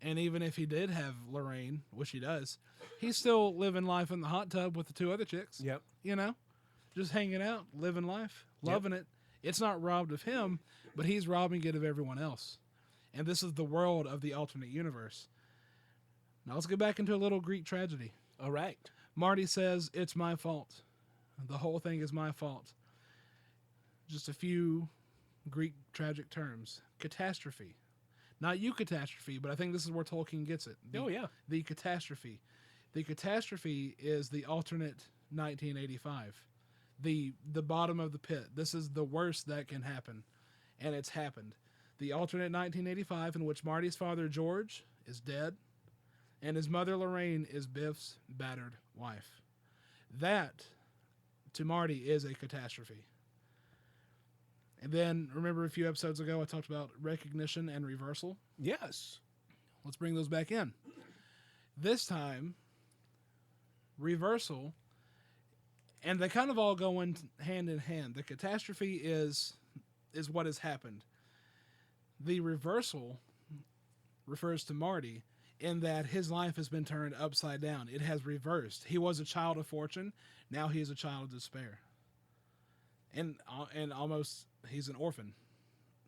And even if he did have Lorraine, which he does, he's still living life in the hot tub with the two other chicks. Yep. Just hanging out, living life, loving it. It's not robbed of him, but he's robbing it of everyone else. And this is the world of the alternate universe. Now let's get back into a little Greek tragedy. All right. Marty says, it's my fault. The whole thing is my fault. Just a few Greek tragic terms. Catastrophe. Not eucatastrophe, but I think this is where Tolkien gets it. The catastrophe. The catastrophe is the alternate 1985. The bottom of the pit. This is the worst that can happen. And it's happened. The alternate 1985 in which Marty's father, George, is dead. And his mother, Lorraine, is Biff's battered wife. That, to Marty, is a catastrophe. And then, remember a few episodes ago I talked about recognition and reversal? Yes. Let's bring those back in. This time, reversal, and they kind of all go hand in hand. The catastrophe is what has happened. The reversal refers to Marty in that his life has been turned upside down. It has reversed. He was a child of fortune. Now he is a child of despair. And almost he's an orphan.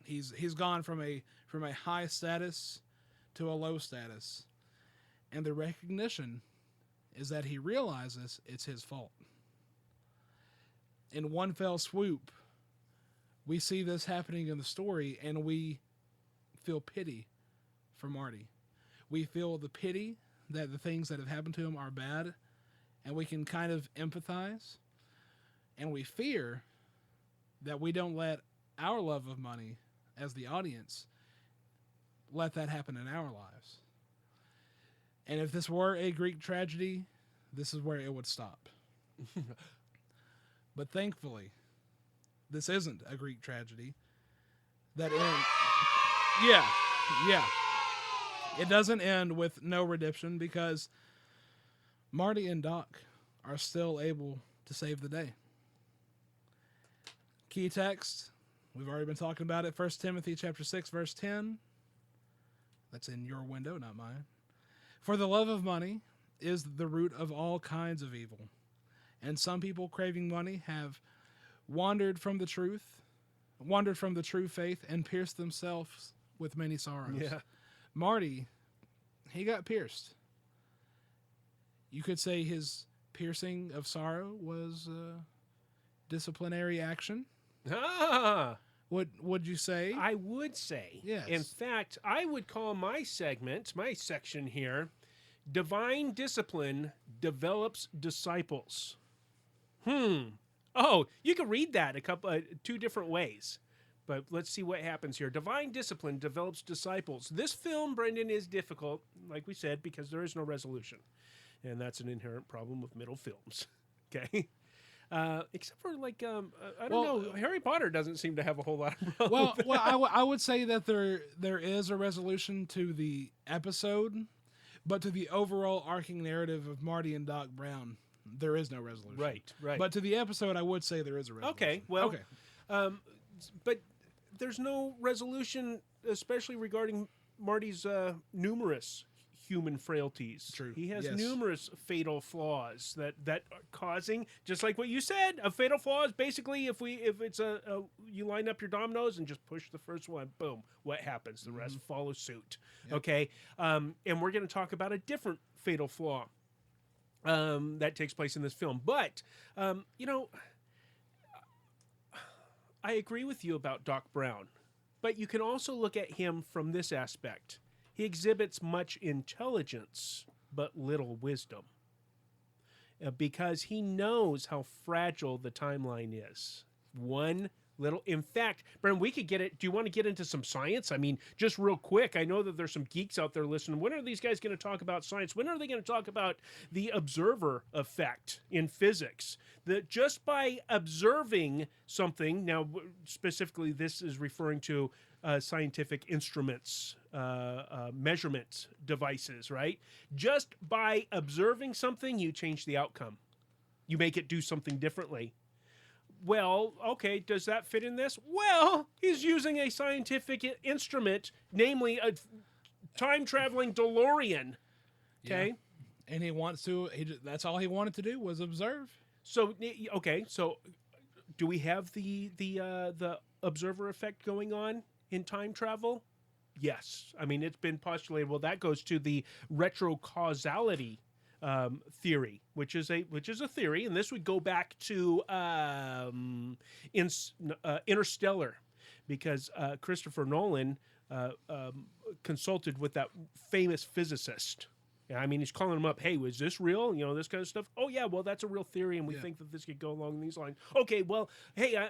He's gone from a high status to a low status, and the recognition is that he realizes it's his fault. In one fell swoop, we see this happening in the story, and we feel pity for Marty. We feel the pity that the things that have happened to him are bad, and we can kind of empathize, and we fear that we don't let our love of money as the audience let that happen in our lives. And if this were a Greek tragedy, this is where it would stop. But thankfully, this isn't a Greek tragedy. That ends. Yeah. It doesn't end with no redemption because Marty and Doc are still able to save the day. Key text, we've already been talking about it. 1 Timothy chapter 6, verse 10. That's in your window, not mine. For the love of money is the root of all kinds of evil. And some people craving money have wandered from the true faith and pierced themselves with many sorrows. Yeah. Marty, he got pierced. You could say his piercing of sorrow was disciplinary action. Ah! Would you say? I would say. Yes. In fact, I would call my section here, Divine Discipline Develops Disciples. Oh, you can read that two different ways. But let's see what happens here. Divine discipline develops disciples. This film, Brendan, is difficult, like we said, because there is no resolution. And that's an inherent problem with middle films. Okay? Except for, I don't know, Harry Potter doesn't seem to have a whole lot of problems. I would say that there is a resolution to the episode, but to the overall arcing narrative of Marty and Doc Brown, there is no resolution. Right. But to the episode, I would say there is a resolution. Okay, well, but there's no resolution, especially regarding Marty's numerous human frailties. True. He has Yes. numerous fatal flaws that are causing, just like what you said, a fatal flaw is basically if it's you line up your dominoes and just push the first one, boom, what happens? The rest follow suit. Yep. Okay, and we're going to talk about a different fatal flaw that takes place in this film. But I agree with you about Doc Brown, but you can also look at him from this aspect. He exhibits much intelligence, but little wisdom, because he knows how fragile the timeline is. In fact, Brendan, we could get it. Do you want to get into some science? I mean, just real quick, I know that there's some geeks out there listening. When are these guys going to talk about science? When are they going to talk about the observer effect in physics? That just by observing something, now specifically this is referring to scientific instruments, measurement devices, right? Just by observing something, you change the outcome. You make it do something differently. Well, okay, does that fit in this? Well, he's using a scientific instrument, namely a time-traveling DeLorean. Okay? Yeah. And he wants to, that's all he wanted to do was observe. So, okay, so do we have the observer effect going on in time travel? Yes. I mean, it's been postulated. Well, that goes to the retrocausality theory, which is a theory, and this would go back to Interstellar, because Christopher Nolan consulted with that famous physicist. I mean, he's calling him up. Hey, was this real? You know, this kind of stuff. Oh yeah, well that's a real theory, and we think that this could go along these lines. Okay, well, hey,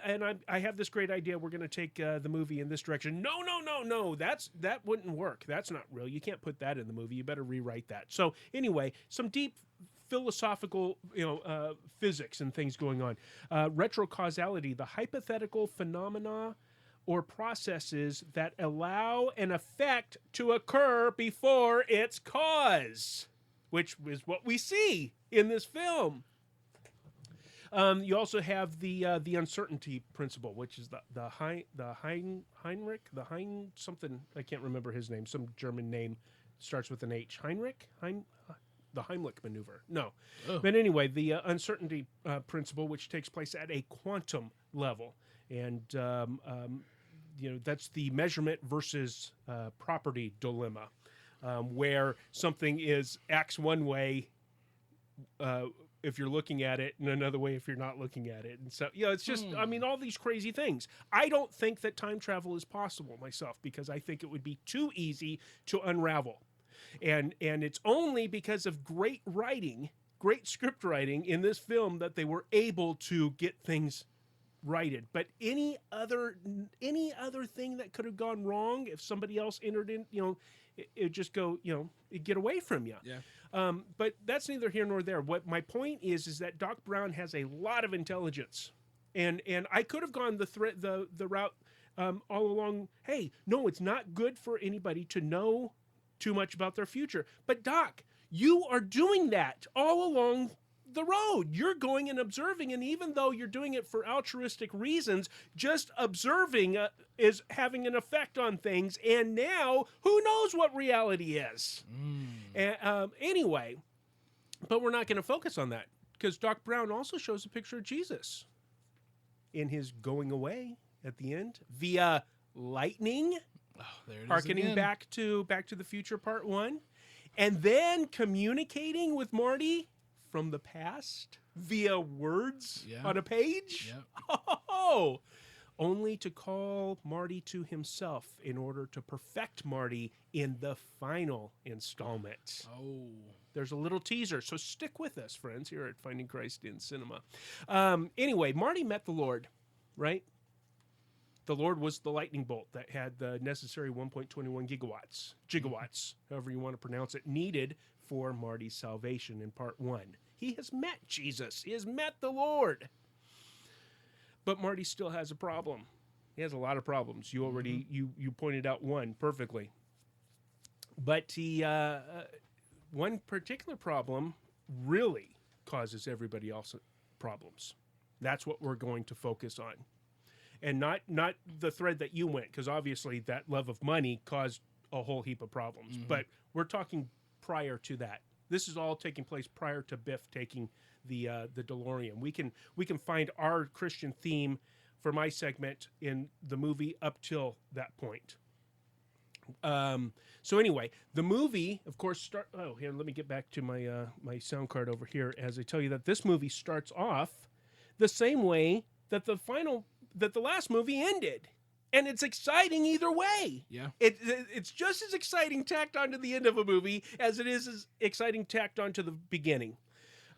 I have this great idea. We're going to take the movie in this direction. No, that wouldn't work. That's not real. You can't put that in the movie. You better rewrite that. So anyway, some deep philosophical, physics and things going on. Retrocausality, the hypothetical phenomena or processes that allow an effect to occur before its cause, which is what we see in this film. You also have the uncertainty principle, which is the Heinrich, something, I can't remember his name, some German name, starts with an H. The Heimlich maneuver. No. Oh. But anyway, the uncertainty principle, which takes place at a quantum level. And that's the measurement versus property dilemma, where something acts one way if you're looking at it, and another way if you're not looking at it. And so, it's just, I mean, all these crazy things. I don't think that time travel is possible myself, because I think it would be too easy to unravel. And it's only because of great writing, great script writing in this film that they were able to get things righted. But any other thing that could have gone wrong, if somebody else entered in, it'd just go, it'd get away from you. Yeah. But that's neither here nor there. What my point is that Doc Brown has a lot of intelligence, and I could have gone the route all along. Hey, no, it's not good for anybody to know too much about their future. But Doc, you are doing that all along the road. You're going and observing, and even though you're doing it for altruistic reasons, just observing is having an effect on things, and now who knows what reality is. Anyway, but we're not going to focus on that, because Doc Brown also shows a picture of Jesus in his going away at the end via lightning, There it is hearkening again. back to the Future Part 1, and then communicating with Marty from the past via words on a page. Yep. Oh, only to call Marty to himself in order to perfect Marty in the final installment. Oh. There's a little teaser, so stick with us, friends, here at Finding Christ in Cinema. Anyway, Marty met the Lord, right? The Lord was the lightning bolt that had the necessary 1.21 gigawatts, however you want to pronounce it, needed for Marty's salvation in Part 1. He has met Jesus. He has met the Lord. But Marty still has a problem. He has a lot of problems. You already you pointed out one perfectly. But he one particular problem really causes everybody else problems. That's what we're going to focus on. And not the thread that you went, because obviously that love of money caused a whole heap of problems. But we're talking prior to that. This is all taking place prior to Biff taking the DeLorean. We can find our Christian theme for my segment in the movie up till that point. So anyway, the movie, of course, here, let me get back to my my sound card over here as I tell you that this movie starts off the same way that the last movie ended. And it's exciting either way. Yeah. It's just as exciting tacked onto the end of a movie as it is as exciting tacked onto the beginning.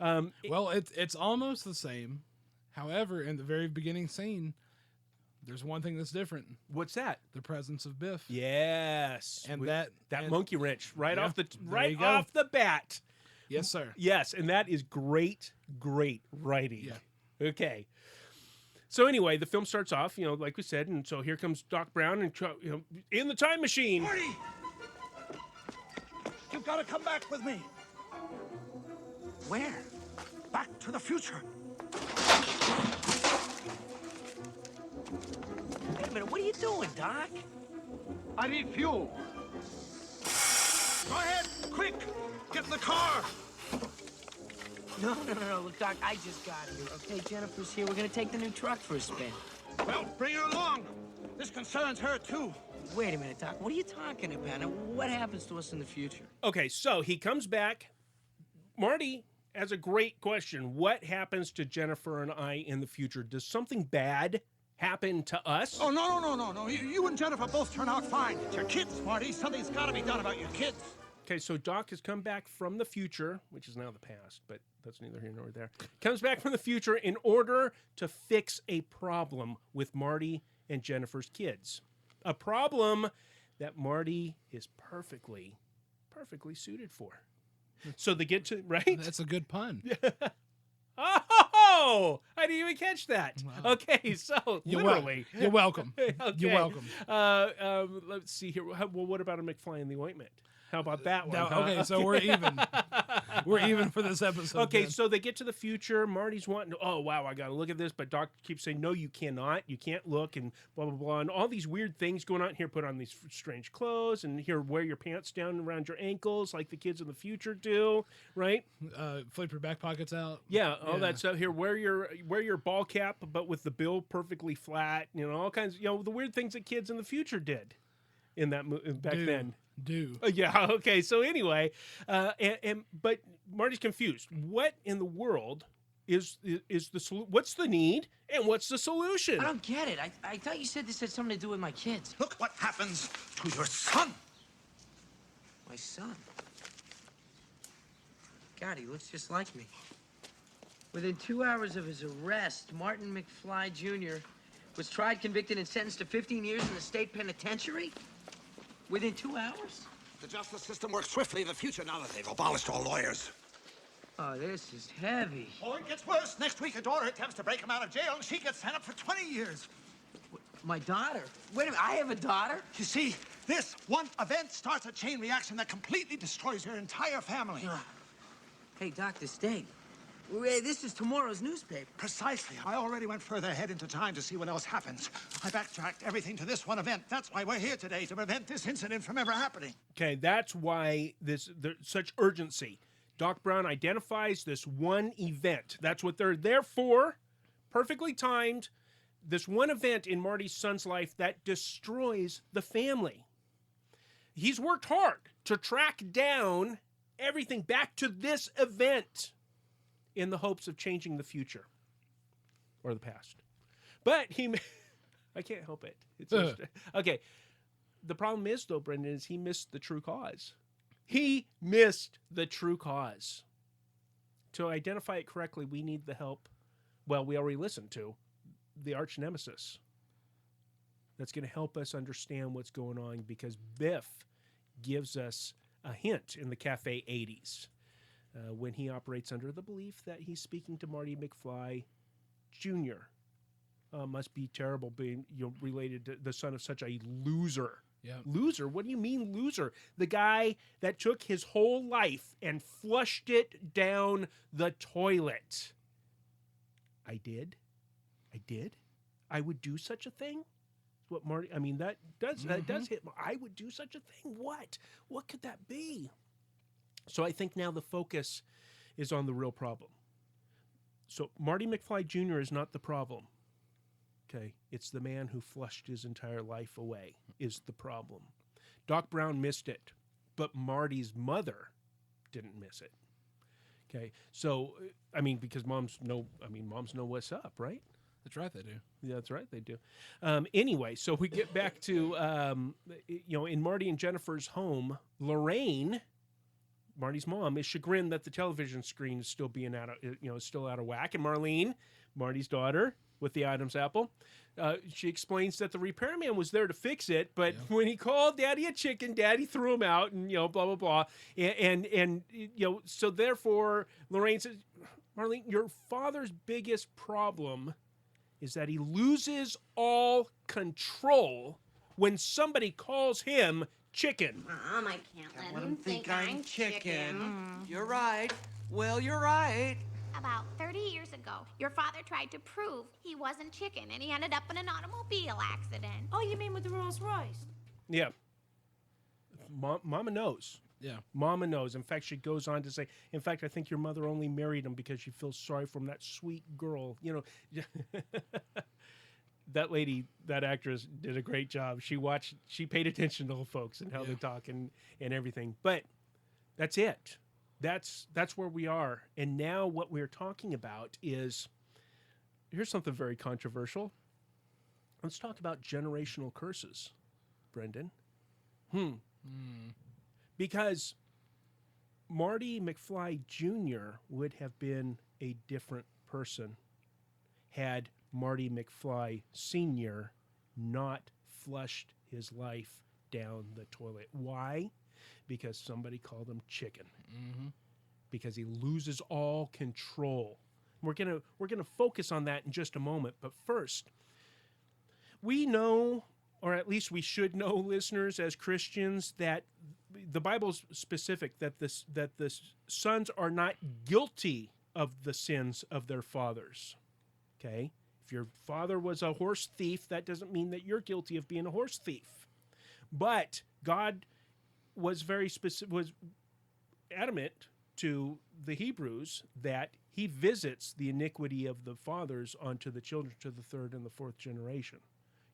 Well, it's almost the same. However, in the very beginning scene, there's one thing that's different. What's that? The presence of Biff. Yes. And that monkey wrench right Yeah, off there you go. off the bat. Yes, sir. Yes, and that is great writing. Yeah. Okay. So anyway, the film starts off, like we said, and so here comes Doc Brown and in the time machine. Marty! You've got to come back with me. Where? Back to the future. Wait a minute, what are you doing, Doc? I need fuel. Go ahead, quick! Get in the car! No. Look, Doc, I just got here, okay? Jennifer's here. We're gonna take the new truck for a spin. Well, bring her along. This concerns her, too. Wait a minute, Doc. What are you talking about? Now, what happens to us in the future? Okay, so he comes back. Marty has a great question. What happens to Jennifer and I in the future? Does something bad happen to us? Oh, no. You and Jennifer both turn out fine. It's your kids, Marty. Something's got to be done about your kids. Okay, so Doc has come back from the future, which is now the past, but that's neither here nor there. Comes back from the future in order to fix a problem with Marty and Jennifer's kids. A problem that Marty is perfectly suited for. So they get to, right? That's a good pun. Oh, I didn't even catch that. Wow. Okay, so You're literally. You're welcome. Okay. You're welcome. Let's see here. Well, what about a McFly in the ointment? How about that one? No, huh? okay, so we're even. We're even for this episode. Okay, then. so they get to the future. Marty's wanting, oh, wow, I got to look at this. But Doc keeps saying, no, you cannot. You can't look, and blah, blah, blah. And all these weird things going on here. Put on these strange clothes, and here, wear your pants down around your ankles like the kids in the future do, right? Flip your back pockets out. Yeah, all that stuff. Here, wear your ball cap, but with the bill perfectly flat. You know, all kinds, the weird things that kids in the future did in that back then. Yeah. Okay. So anyway, but Marty's confused. What in the world is the what's the need and what's the solution? I don't get it. I thought you said this had something to do with my kids. Look what happens to your son. My son? God, he looks just like me. Within 2 hours of his arrest, Martin McFly Jr. was tried, convicted, and sentenced to 15 years in the state penitentiary? Within 2 hours? The justice system works swiftly in the future now that they've abolished all lawyers. Oh, this is heavy. Oh, it gets worse. Next week, a daughter attempts to break him out of jail, and she gets sent up for 20 years. My daughter? Wait a minute, I have a daughter? You see, this one event starts a chain reaction that completely destroys your entire family. Hey, Dr. State, this is tomorrow's newspaper. Precisely. I already went further ahead into time to see what else happens. I backtracked everything to this one event. That's why we're here today, to prevent this incident from ever happening. Okay, that's why there's such urgency. Doc Brown identifies this one event. That's what they're there for. Perfectly timed. This one event in Marty's son's life that destroys the family. He's worked hard to track down everything back to this event in the hopes of changing the future or the past. But I can't help it. It's okay. The problem is, though, Brendan, is he missed the true cause. He missed the true cause. To identify it correctly, we need the help. Well, we already listened to the arch nemesis. That's going to help us understand what's going on, because Biff gives us a hint in the Cafe 80s. When he operates under the belief that he's speaking to Marty McFly Jr. Must be terrible being related to the son of such a loser. Yeah. Loser? What do you mean loser? The guy that took his whole life and flushed it down the toilet. I did? I would do such a thing? What Marty, I mean, that does hit. I would do such a thing? What? What could that be? So I think now the focus is on the real problem. So Marty McFly Jr. is not the problem. Okay, it's the man who flushed his entire life away is the problem. Doc Brown missed it, but Marty's mother didn't miss it. Okay, so I mean, because moms know what's up, right? That's right, they do. Yeah, that's right, they do. Anyway, so we get back to in Marty and Jennifer's home, Lorraine, Marty's mom, is chagrined that the television screen is still being still out of whack, and Marlene, Marty's daughter, with the Adam's apple, she explains that the repairman was there to fix it, but when he called Daddy a chicken, Daddy threw him out, and blah blah blah, and so therefore Lorraine says, Marlene, your father's biggest problem is that he loses all control when somebody calls him chicken. Mom, I can't let him think I'm I'm chicken. You're right. Well, you're right. About 30 years ago, your father tried to prove he wasn't chicken, and he ended up in an automobile accident. Oh, you mean with the Rolls Royce? Yeah. Mama knows. Yeah. Mama knows. In fact, she goes on to say, in fact, I think your mother only married him because she feels sorry for him, that sweet girl. That lady, that actress, did a great job. She paid attention to the folks and how they talk and everything. But that's it. That's where we are. And now what we're talking about is, here's something very controversial. Let's talk about generational curses, Brendan. Because Marty McFly Jr. would have been a different person had Marty McFly Sr. not flushed his life down the toilet. Why? Because somebody called him chicken. Because he loses all control. We're gonna focus on that in just a moment. But first, we know, or at least we should know, listeners, as Christians, that the Bible's specific that the sons are not guilty of the sins of their fathers. Okay? If your father was a horse thief, that doesn't mean that you're guilty of being a horse thief. But God was was adamant to the Hebrews that he visits the iniquity of the fathers onto the children to the third and the fourth generation.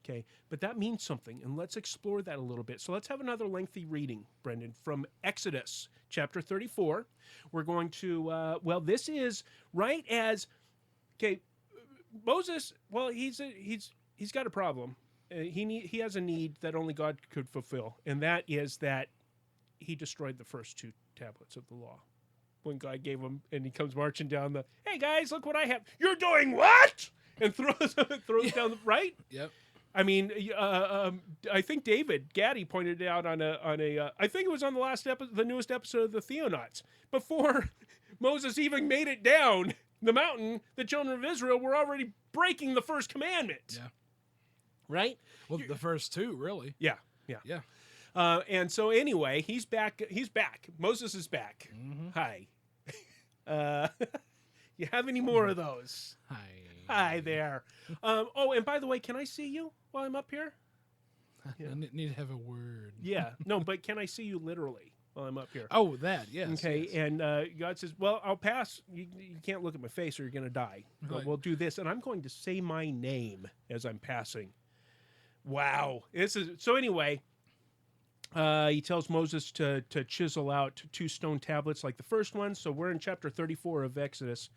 Okay, but that means something, and let's explore that a little bit. So let's have another lengthy reading, Brendan, from Exodus chapter 34. We're going to, this is right as, okay, Moses, well, he's got a problem. He has a need that only God could fulfill, and that is that he destroyed the first 2 tablets of the law. When God gave him, and he comes marching down hey guys, look what I have. You're doing what? And throws down right? Yep. I mean, I think David Gaddy pointed it out on a I think it was on the last episode, the newest episode of the Theonauts. Before Moses even made it down the mountain, the children of Israel were already breaking the first commandment. Yeah. Right? Well, the first 2, really. Yeah. And so anyway, he's back. Moses is back. Mm-hmm. Hi. You have any more of those? Hi there. And by the way, can I see you while I'm up here? Yeah. I need to have a word. Yeah. No, but can I see you literally while I'm up here? Oh, that, yes. Okay, yes. and God says, well, I'll pass. You can't look at my face or you're going to die. But we'll do this, and I'm going to say my name as I'm passing. Wow. So anyway, he tells Moses to chisel out 2 stone tablets like the first one. So we're in chapter 34 of Exodus.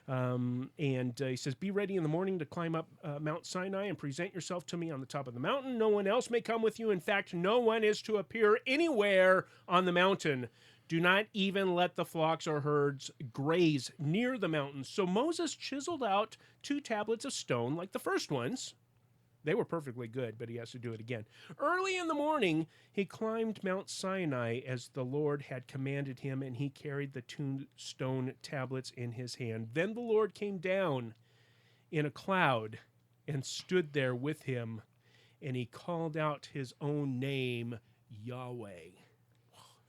And he says, be ready in the morning to climb up Mount Sinai and present yourself to me on the top of the mountain. No one else may come with you. In fact, no one is to appear anywhere on the mountain. Do not even let the flocks or herds graze near the mountain. So Moses chiseled out 2 tablets of stone like the first ones. They were perfectly good, but he has to do it again. Early in the morning, he climbed Mount Sinai as the Lord had commanded him, and he carried the 2 stone tablets in his hand. Then the Lord came down in a cloud and stood there with him, and he called out his own name, Yahweh.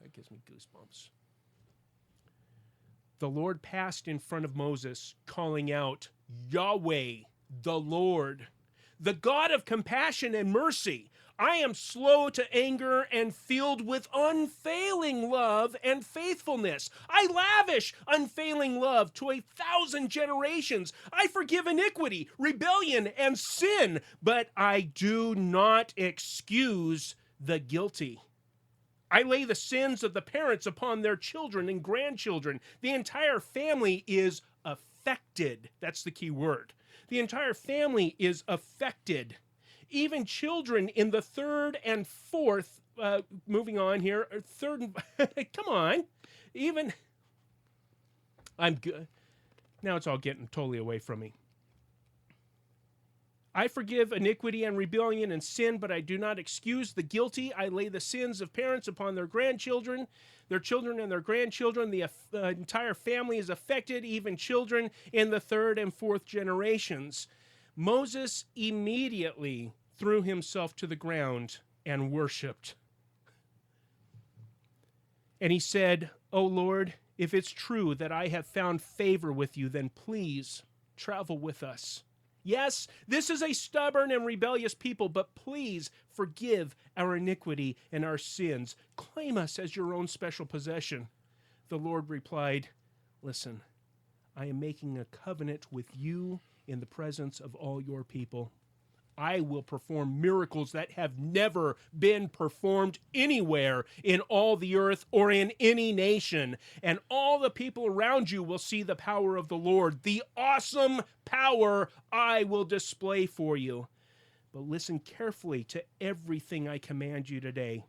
That gives me goosebumps. The Lord passed in front of Moses, calling out, Yahweh, the Lord, the God of compassion and mercy. I am slow to anger and filled with unfailing love and faithfulness. I lavish unfailing love to 1,000 generations. I forgive iniquity, rebellion, and sin, but I do not excuse the guilty. I lay the sins of the parents upon their children and grandchildren. The entire family is affected. That's the key word. The entire family is affected. Even children in the 3rd and 4th, moving on here, 3rd and, come on, even, I'm good. Now it's all getting totally away from me. I forgive iniquity and rebellion and sin, but I do not excuse the guilty. I lay the sins of parents upon their grandchildren, their children and their grandchildren. The entire family is affected, even children in the 3rd and 4th generations. Moses immediately threw himself to the ground and worshipped. And he said, "O Lord, if it's true that I have found favor with you, then please travel with us. Yes, this is a stubborn and rebellious people, but please forgive our iniquity and our sins. Claim us as your own special possession." The Lord replied, "Listen, I am making a covenant with you in the presence of all your people. I will perform miracles that have never been performed anywhere in all the earth or in any nation. And all the people around you will see the power of the Lord, the awesome power I will display for you. But listen carefully to everything I command you today.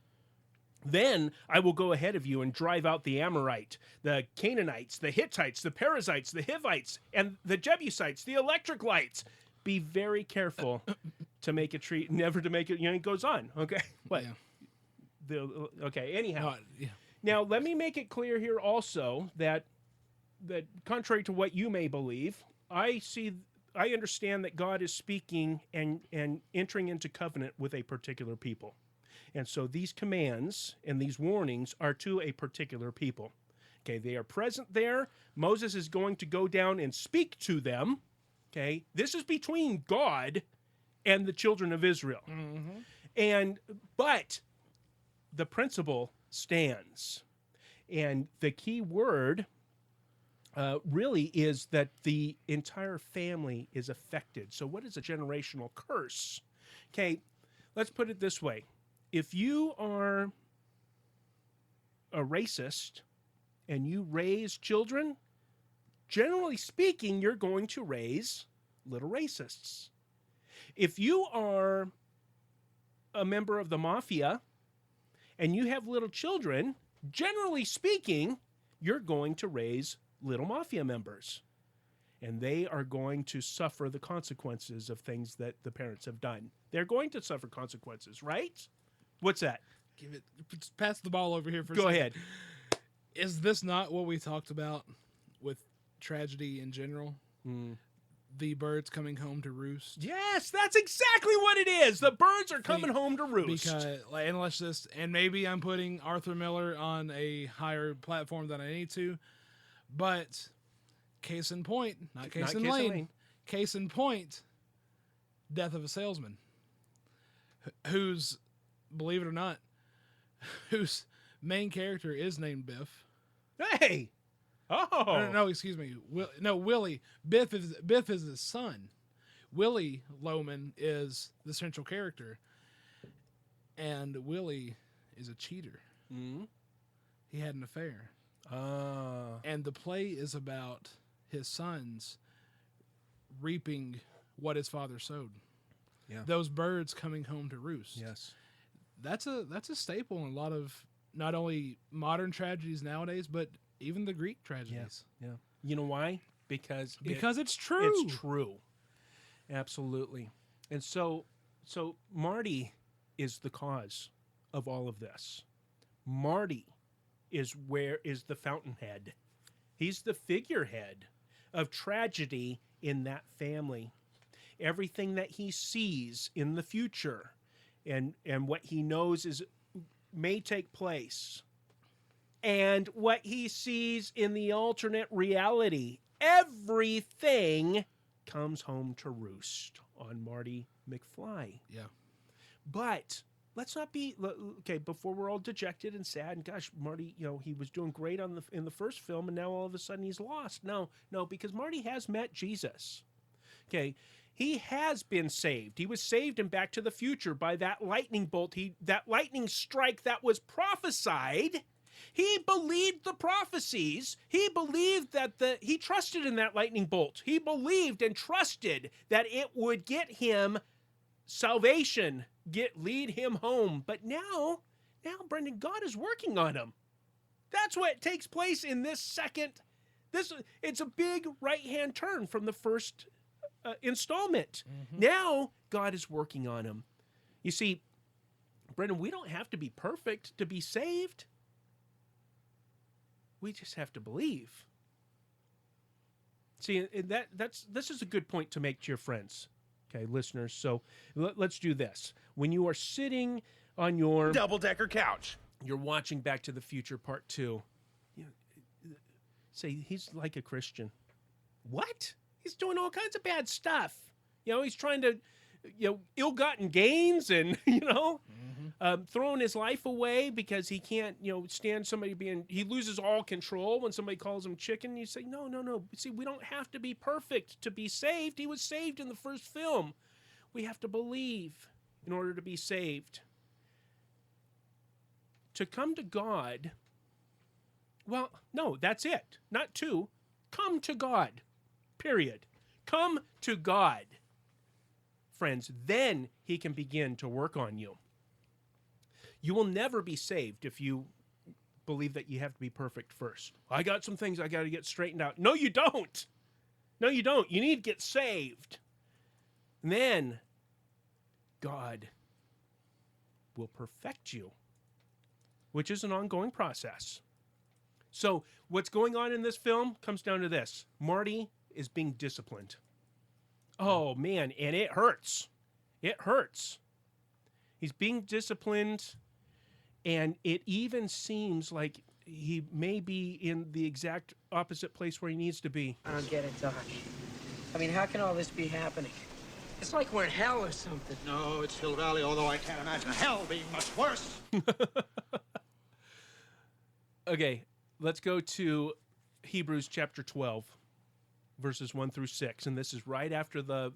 Then I will go ahead of you and drive out the Amorite, the Canaanites, the Hittites, the Perizzites, the Hivites, and the Jebusites, the electric lights. Be very careful to make a tree, never to make it, it goes on, okay? What? Yeah. Okay, anyhow. Now, let me make it clear here also that contrary to what you may believe, I understand that God is speaking and entering into covenant with a particular people. And so these commands and these warnings are to a particular people. Okay, they are present there. Moses is going to go down and speak to them. Okay, this is between God and the children of Israel. But the principle stands. And the key word really is that the entire family is affected. So what is a generational curse? Okay, let's put it this way. If you are a racist and you raise children, generally speaking, you're going to raise little racists. If you are a member of the mafia and you have little children, generally speaking, you're going to raise little mafia members. And they are going to suffer the consequences of things that the parents have done. They're going to suffer consequences, right? What's that? Pass the ball over here for a Go second. ahead. Is this not what we talked about with tragedy in general? The birds coming home to roost? Yes, that's exactly what it is. The birds are coming home to roost. Because, and let's just, and maybe I'm putting Arthur Miller on a higher platform than I need to, but case in point, not case in lane, case in point, Death of a Salesman, whose, believe it or not, whose main character is named Biff. Hey! Oh! No, excuse me. Willie. Biff is his son. Willie Loman is the central character. And Willie is a cheater. He had an affair. And the play is about his sons reaping what his father sowed. Yeah. Those birds coming home to roost. Yes. That's a staple in a lot of not only modern tragedies nowadays, but even the Greek tragedies. Yeah. You know why? Because it's true. It's true. Absolutely. And so Marty is the cause of all of this. Marty is the fountainhead. He's the figurehead of tragedy in that family. Everything that he sees in the future and what he knows may take place, and what he sees in the alternate reality, everything comes home to roost on Marty McFly. Yeah. But let's not be before we're all dejected and sad and gosh, Marty, he was doing great in the first film and now all of a sudden he's lost. No, because Marty has met Jesus. Okay. He has been saved. He was saved in Back to the Future by that lightning bolt. That lightning strike that was prophesied. He believed the prophecies. He believed that he trusted in that lightning bolt. He believed and trusted that it would get him salvation, lead him home. But now, Brendan, God is working on him. That's what takes place in this second. It's a big right-hand turn from the first installment. Now God is working on him. You see, Brendan, we don't have to be perfect to be saved. We just have to believe. See, this is a good point to make to your friends, okay, listeners. So let's do this. When you are sitting on your double-decker couch, you're watching Back to the Future Part 2. Say he's like a Christian. What? He's doing all kinds of bad stuff. He's trying to, ill-gotten gains and, throwing his life away because he can't, stand somebody he loses all control when somebody calls him chicken. You say, no. See, we don't have to be perfect to be saved. He was saved in the first film. We have to believe in order to be saved. To come to God, well, no, that's it. Not to. Come to God. Period. Come to God, friends. Then he can begin to work on you. You will never be saved if you believe that you have to be perfect first. I got some things I got to get straightened out. No, you don't. No, you don't. You need to get saved. And then God will perfect you, which is an ongoing process. So what's going on in this film comes down to this. Marty is being disciplined. Oh, man, and it hurts. It hurts. He's being disciplined And it even seems like he may be in the exact opposite place where he needs to be. I don't get it, Doc. I mean, how can all this be happening? It's like we're in hell or something. No, it's Hill Valley, although I can't imagine hell being much worse. Okay, let's go to Hebrews chapter 12, verses 1 through 6. And this is right after the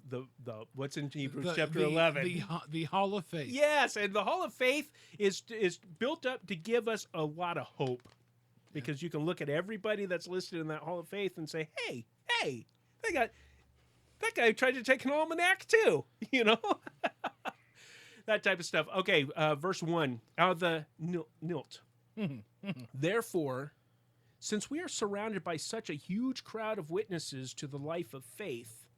what's in Hebrews chapter 11. The Hall of Faith. Yes, and the Hall of Faith is built up to give us a lot of hope. Because you can look at everybody that's listed in that Hall of Faith and say, hey, that guy tried to take an almanac too, you know? That type of stuff. Okay, verse 1, out of the Nilt. Therefore, since we are surrounded by such a huge crowd of witnesses to the life of faith,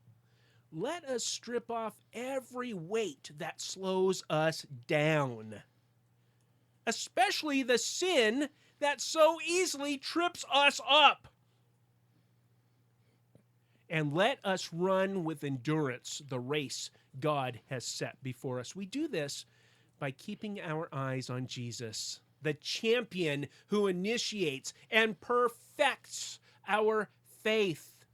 let us strip off every weight that slows us down, especially the sin that so easily trips us up. And let us run with endurance the race God has set before us. We do this by keeping our eyes on Jesus, the champion who initiates and perfects our faith.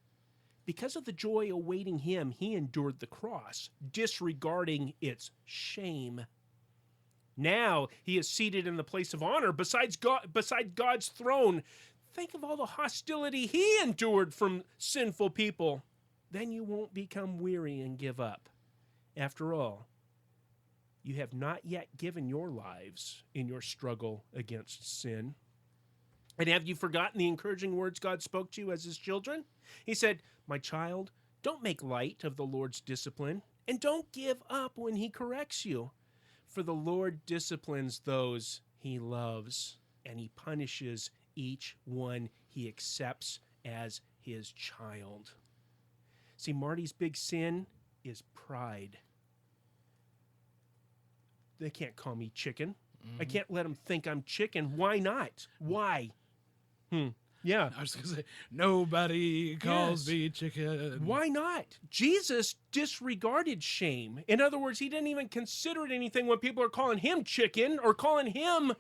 Because of the joy awaiting him, he endured the cross, disregarding its shame. Now he is seated in the place of honor beside God's throne. Think of all the hostility he endured from sinful people. Then you won't become weary and give up. After all, you have not yet given your lives in your struggle against sin. And have you forgotten the encouraging words God spoke to you as his children? He said, "My child, don't make light of the Lord's discipline, and don't give up when he corrects you. For the Lord disciplines those he loves, and he punishes each one he accepts as his child." See, Marty's big sin is pride. They can't call me chicken. I can't let them think I'm chicken. Why not? Why? Yeah. I was going to say, nobody calls me chicken. Why not? Jesus disregarded shame. In other words, he didn't even consider it anything when people are calling him chicken or calling him,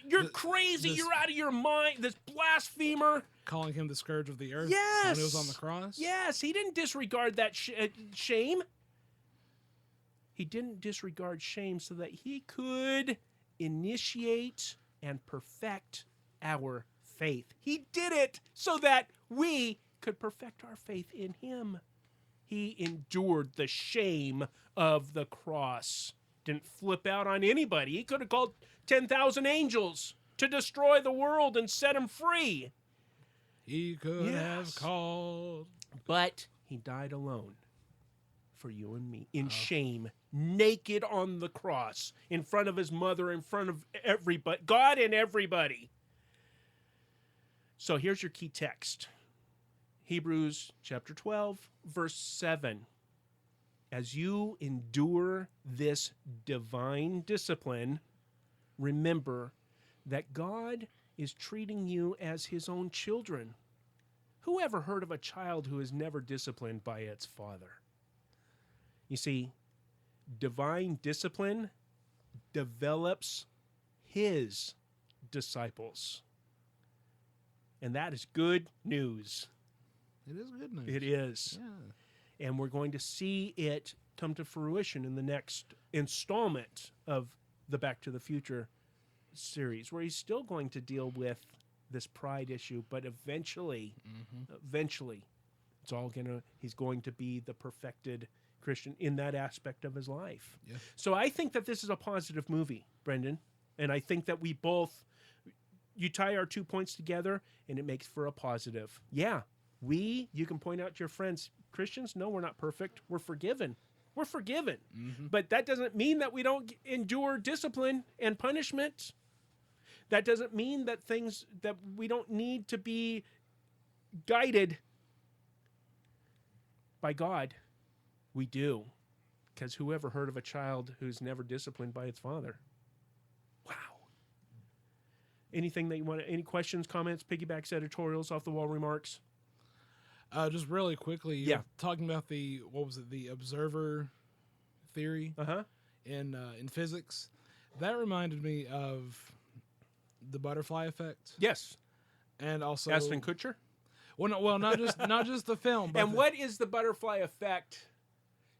you're crazy, you're out of your mind, this blasphemer. Calling him the scourge of the earth Yes. when he was on the cross? Yes, he didn't disregard that shame. He didn't disregard shame so that he could initiate and perfect our faith. He did it so that we could perfect our faith in him. He endured the shame of the cross. Didn't flip out on anybody. He could have called 10,000 angels to destroy the world and set him free. He could have called. But he died alone for you and me in shame, naked on the cross, in front of his mother, in front of everybody, God and everybody. So here's your key text. Hebrews chapter 12, verse 7. As you endure this divine discipline, remember that God is treating you as his own children. Who ever heard of a child who is never disciplined by its father? You see, divine discipline develops his disciples. And that is good news. It is good news. It is. Yeah. And we're going to see it come to fruition in the next installment of the Back to the Future series, where he's still going to deal with this pride issue, but eventually, he's going to be the perfected Christian in that aspect of his life. Yeah. So I think that this is a positive movie, Brendan, and I think that we both, you tie our 2 points together and it makes for a positive. Yeah, you can point out to your friends, Christians, no, we're not perfect. We're forgiven. We're forgiven. But that doesn't mean that we don't endure discipline and punishment. That doesn't mean that that we don't need to be guided by God. We do. Because whoever heard of a child who's never disciplined by its father? Wow. Anything that you want? Any questions, comments, piggybacks, editorials, off the wall remarks? Just really quickly, you're talking about the observer theory in physics. That reminded me of the butterfly effect, Yes. and also Ashton Kutcher. Well, not just the film, but And what is the butterfly effect?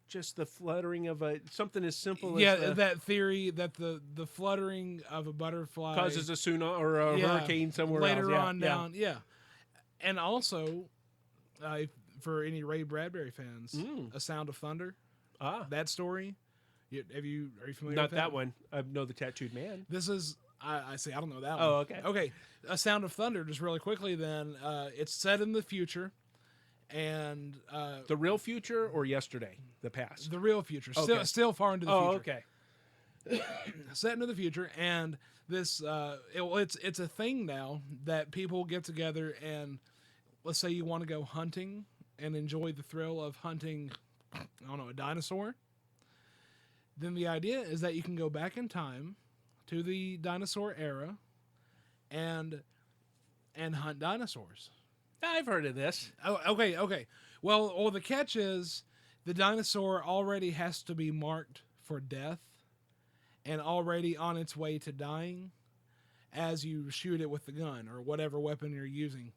Just the fluttering of something as simple as that theory that the fluttering of a butterfly causes a tsunami or a hurricane somewhere later else. on down. Yeah, and also for any Ray Bradbury fans, A Sound of Thunder. That story. Are you familiar Not with that one. I know the Tattooed Man. This is I see. I don't know that one. Oh, okay. Okay, A Sound of Thunder. Just really quickly, then it's set in the future, and the real future or yesterday, the past. The real future. Okay. Still far into the future. Okay. Set into the future, and this it's a thing now that people get together and let's say you want to go hunting and enjoy the thrill of hunting, I don't know, a dinosaur. Then the idea is that you can go back in time to the dinosaur era and hunt dinosaurs. I've heard of this. Oh, okay. Well, the catch is the dinosaur already has to be marked for death and already on its way to dying as you shoot it with the gun or whatever weapon you're using.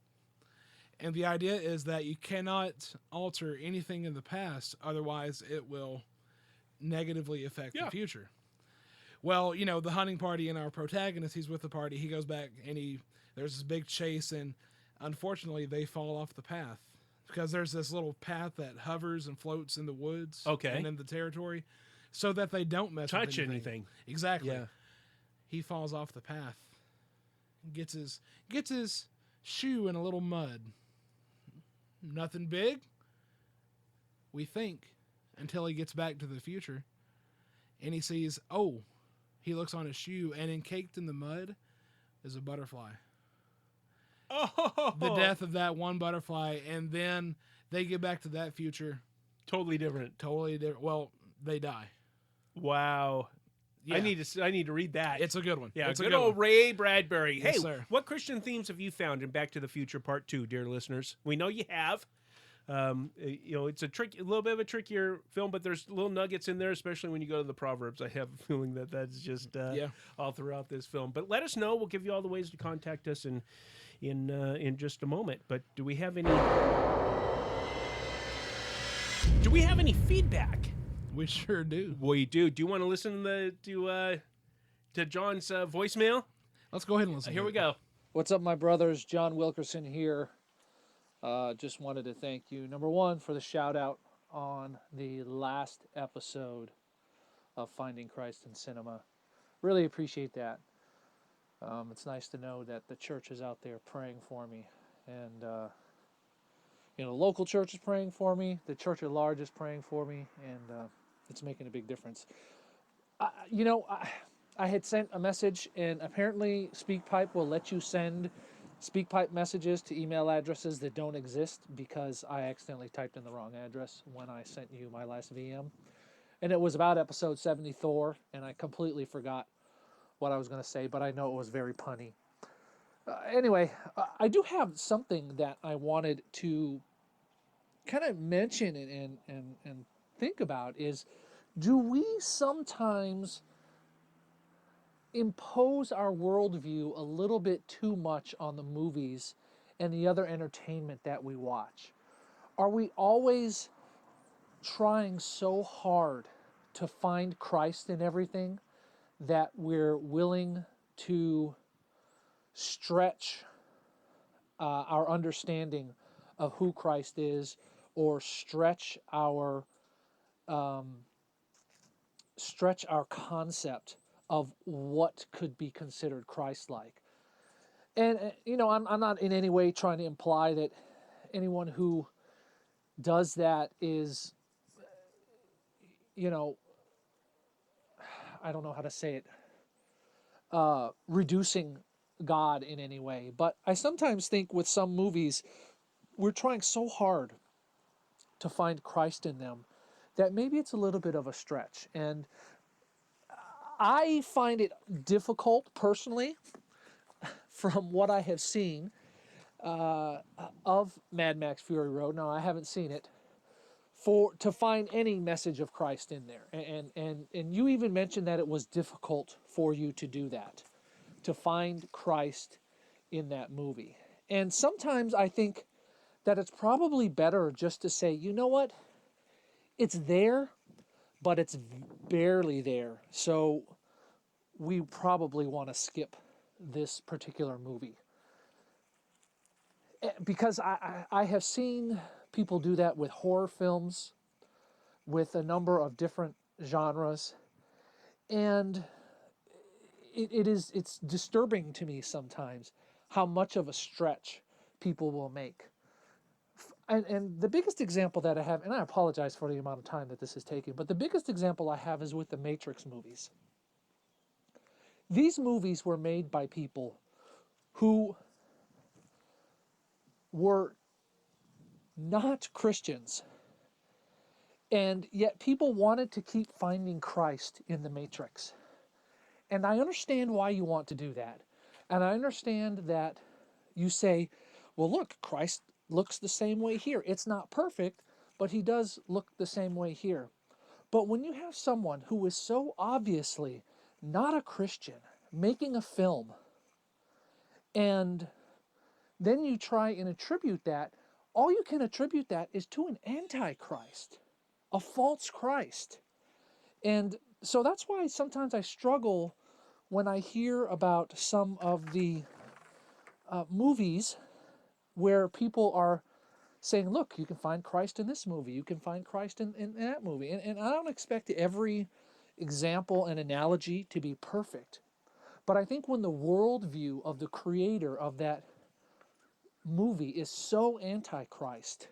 And the idea is that you cannot alter anything in the past, otherwise it will negatively affect the future. Well, the hunting party and our protagonist, he's with the party, he goes back and there's this big chase, and unfortunately they fall off the path because there's this little path that hovers and floats in the woods and in the territory so that they don't touch anything. Exactly. Yeah. He falls off the path, gets his shoe in a little mud. Nothing big, we think, until he gets back to the future and he sees, he looks on his shoe and encaked in the mud is a butterfly. Oh, the death of that one butterfly, and then they get back to that future. Totally different. Well, they die. Wow. Yeah. I need to read that. It's a good one. Yeah, it's good a good old one. Ray Bradbury. Yes, Hey, sir. What Christian themes have you found in Back to the Future Part 2, dear listeners? We know you have. It's a little bit of a trickier film, but there's little nuggets in there, especially when you go to the Proverbs. I have a feeling that that's just all throughout this film. But let us know. We'll give you all the ways to contact us in just a moment. But do we have any feedback? We sure do. We do. Do you want to listen to John's voicemail? Let's go ahead and listen. Here we go. What's up, my brothers? John Wilkerson here. Just wanted to thank you, number one, for the shout out on the last episode of Finding Christ in Cinema. Really appreciate that. It's nice to know that the church is out there praying for me, and local church is praying for me. The church at large is praying for me, and it's making a big difference. I had sent a message, and apparently SpeakPipe will let you send SpeakPipe messages to email addresses that don't exist because I accidentally typed in the wrong address when I sent you my last VM. And it was about episode 74, and I completely forgot what I was going to say, but I know it was very punny. Anyway, I do have something that I wanted to kind of mention and think about is, do we sometimes impose our worldview a little bit too much on the movies and the other entertainment that we watch? Are we always trying so hard to find Christ in everything that we're willing to stretch our understanding of who Christ is, or stretch our concept of what could be considered Christ-like? And I'm not in any way trying to imply that anyone who does that is, I don't know how to say it, reducing God in any way. But I sometimes think with some movies, we're trying so hard to find Christ in them that maybe it's a little bit of a stretch. And I find it difficult personally, from what I have seen of Mad Max Fury Road. Now, I haven't seen it, to find any message of Christ in there. And you even mentioned that it was difficult for you to do that. to find Christ in that movie. And sometimes I think that it's probably better just to say, you know what? It's there, but it's barely there. So we probably want to skip this particular movie. Because I have seen people do that with horror films, with a number of different genres, and it's disturbing to me sometimes how much of a stretch people will make. And the biggest example that I have, and I apologize for the amount of time that this is taking, but the biggest example I have is with the Matrix movies. These movies were made by people who were not Christians, and yet people wanted to keep finding Christ in the Matrix. And I understand why you want to do that. And I understand that you say, well, look, Christ looks the same way here. It's not perfect, but he does look the same way here. But when you have someone who is so obviously not a Christian making a film, and then you try and attribute that, all you can attribute that is to an antichrist, a false Christ. And so that's why sometimes I struggle when I hear about some of the movies where people are saying, look, you can find Christ in this movie, you can find Christ in that movie. And I don't expect every example and analogy to be perfect. But I think when the worldview of the creator of that movie is so anti-Christ,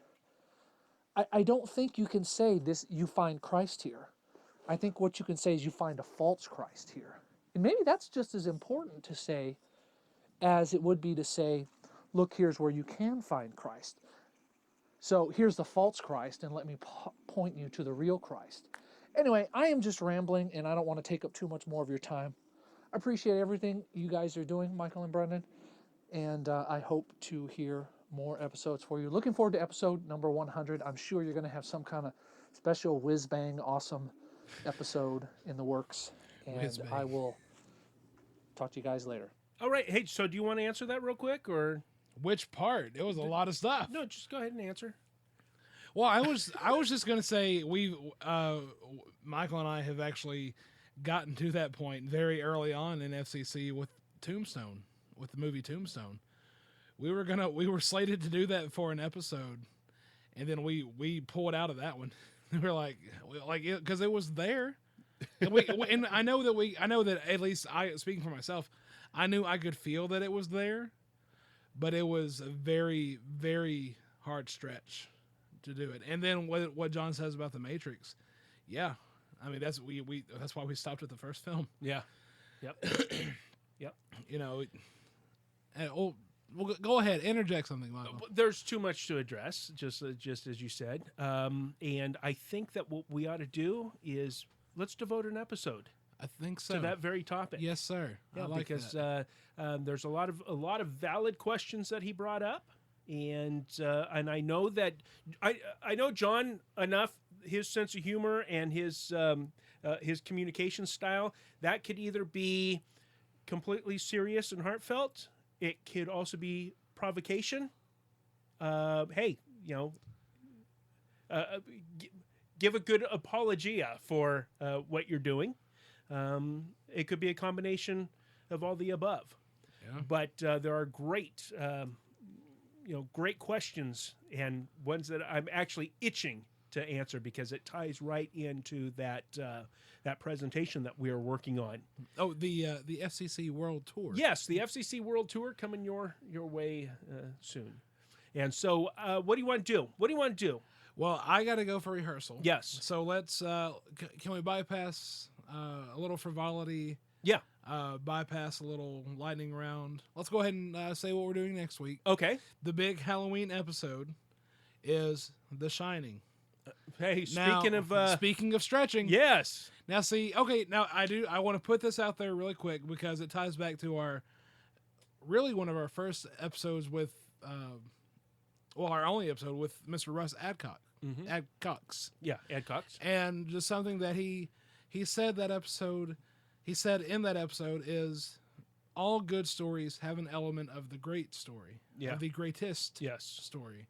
I don't think you can say this, you find Christ here. I think what you can say is you find a false Christ here. And maybe that's just as important to say as it would be to say, look, here's where you can find Christ. So here's the false Christ, and let me point you to the real Christ. Anyway, I am just rambling, and I don't want to take up too much more of your time. I appreciate everything you guys are doing, Michael and Brendan, and I hope to hear more episodes for you. Looking forward to episode number 100. I'm sure you're going to have some kind of special whiz-bang awesome episode in the works, and I will talk to you guys later. All right. Hey, so do you want to answer that real quick, or which part? It was a lot of stuff. No, just go ahead and answer. Well, I was just gonna say Michael and I have actually gotten to that point very early on in FCC with Tombstone, with the movie Tombstone. We were slated to do that for an episode, and then we pulled out of that one. We're like because it was there, and I know that at least speaking for myself, I knew I could feel that it was there, but it was a very, very hard stretch to do it. And then what John says about the Matrix, yeah, I mean that's why we stopped at the first film. Yeah, yep, yep. You know, well, go ahead, interject something, Michael. There's too much to address, just as you said, and I think that what we ought to do is let's devote an episode. I think so. To that very topic. Yes, sir. Yeah, I like because that. There's a lot of valid questions that he brought up, and I know that I know John enough. His sense of humor and his communication style, that could either be completely serious and heartfelt. It could also be provocation. Hey, give a good apologia for what you're doing. It could be a combination of all the above. Yeah. But there are great, great questions and ones that I'm actually itching to answer because it ties right into that presentation that we are working on. Oh, the FCC World Tour. Yes, the FCC World Tour coming your way soon. And so, what do you want to do? Well, I got to go for rehearsal. Yes. So let's. Can we bypass a little frivolity? Yeah. Bypass a little lightning round. Let's go ahead and say what we're doing next week. Okay. The big Halloween episode is The Shining. Hey, speaking of stretching. Yes. Now, see, okay, now I want to put this out there really quick because it ties back to one of our first episodes with, our only episode with Mr. Russ Adcock. Mm-hmm. Adcox. Yeah, Adcox. And just something that he said in that episode is all good stories have an element of the great story, Yeah. of the greatest Yes. story.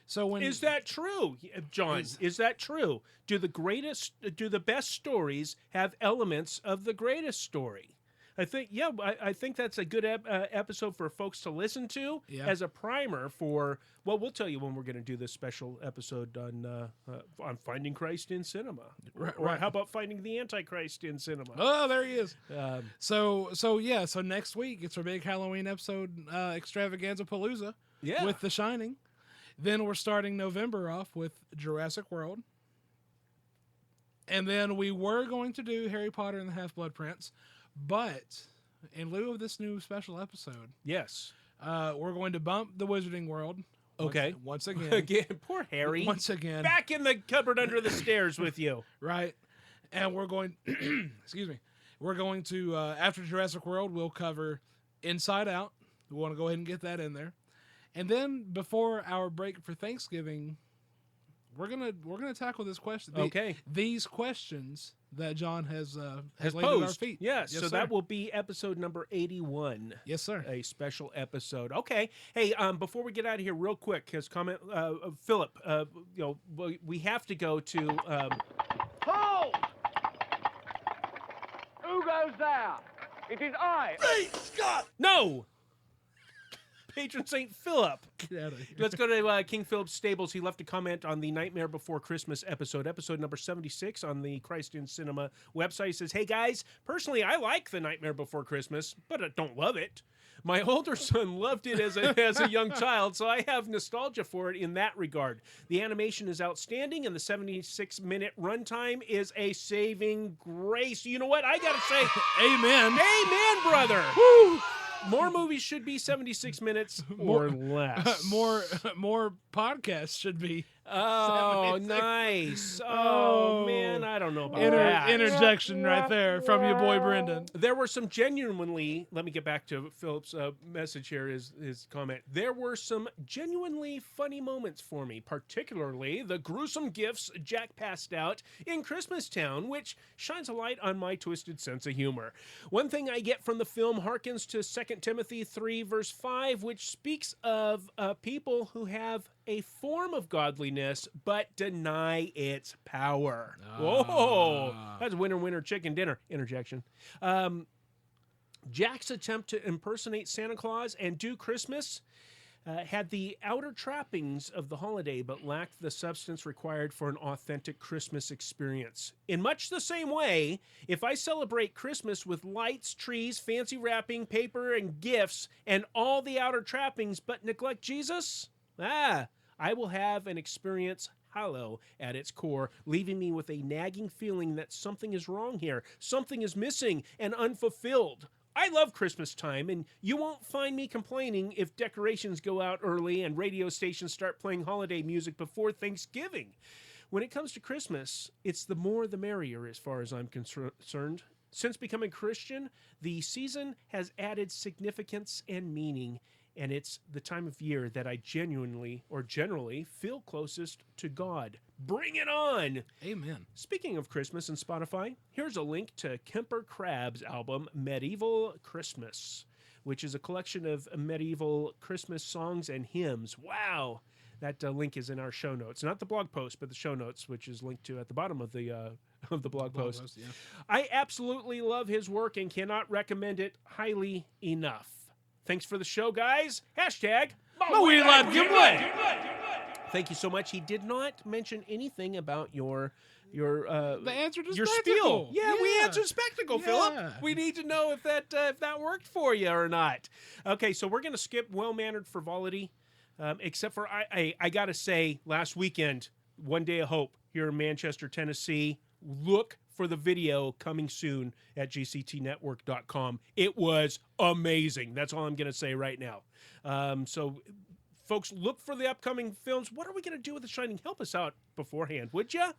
So when Is that true, John? Is that true? Do the best stories have elements of the greatest story? I think, I think that's a good episode for folks to listen to as a primer for. Well, we'll tell you when we're going to do this special episode on Finding Christ in cinema, or how about Finding the Antichrist in cinema? Oh, there he is. So next week it's our big Halloween episode, Extravaganza Palooza, with The Shining. Then we're starting November off with Jurassic World. And then we were going to do Harry Potter and the Half-Blood Prince, but in lieu of this new special episode, we're going to bump the Wizarding World. Once again. Poor Harry. Once again. Back in the cupboard under the stairs with you. Right. And we're going, excuse me, we're going to, after Jurassic World, we'll cover Inside Out. We want to go ahead and get that in there. And then before our break for Thanksgiving, we're gonna tackle this question. These questions that John has laid posed. at our feet. Yes, so that will be episode number 81. Yes, sir. A special episode. Okay. Hey, before we get out of here, real quick, his comment, Philip. We have to go to. Hold! Who goes there? It is I. Great Scott! No. Patron Saint Philip. Get out of here. Let's go to King Philip's Stables. He left a comment on the Nightmare Before Christmas episode number 76 on the Christ in Cinema website. He says, "Hey guys, personally I like the Nightmare Before Christmas, but I don't love it. My older son loved it as a young child, so I have nostalgia for it in that regard. The animation is outstanding, and the 76-minute runtime is a saving grace." You know what? I gotta say, amen. Amen, brother. Woo! More movies should be 76 minutes or less. More podcasts should be. Oh, nice. Oh, man, I don't know about that. Interjection right there from your boy Brendan. There were some genuinely, let me get back to Philip's message here, his comment. There were some genuinely funny moments for me, particularly the gruesome gifts Jack passed out in Christmastown, which shines a light on my twisted sense of humor. One thing I get from the film harkens to 2 Timothy 3, verse 5, which speaks of people who have a form of godliness, but deny its power. Whoa, that's winner chicken dinner. Interjection. Jack's attempt to impersonate Santa Claus and do Christmas had the outer trappings of the holiday, but lacked the substance required for an authentic Christmas experience. In much the same way, if I celebrate Christmas with lights, trees, fancy wrapping, paper, and gifts, and all the outer trappings, but neglect Jesus, I will have an experience hollow at its core, leaving me with a nagging feeling that something is wrong here, something is missing and unfulfilled. I love Christmas time, and you won't find me complaining if decorations go out early and radio stations start playing holiday music before Thanksgiving. When it comes to Christmas, it's the more the merrier as far as I'm concerned. Since becoming Christian, the season has added significance and meaning, and it's the time of year that I generally feel closest to God. Bring it on! Amen. Speaking of Christmas and Spotify, here's a link to Kemper Crab's album, Medieval Christmas, which is a collection of medieval Christmas songs and hymns. Wow! That link is in our show notes. Not the blog post, but the show notes, which is linked to at the bottom of the blog post. Yeah. I absolutely love his work and cannot recommend it highly enough. Thanks for the show, guys. Hashtag Mawilad Gimli. Thank you so much. He did not mention anything about your the answer to your Spectacle. spiel. Yeah, we answered Spectacle, Philip. We need to know if that worked for you or not. Okay, so we're gonna skip well-mannered frivolity, except for I gotta say, last weekend, One Day of Hope here in Manchester, Tennessee. Look for the video coming soon at gctnetwork.com. It was amazing. That's all I'm going to say right now. So, folks, look for the upcoming films. What are we going to do with The Shining? Help us out beforehand, would you?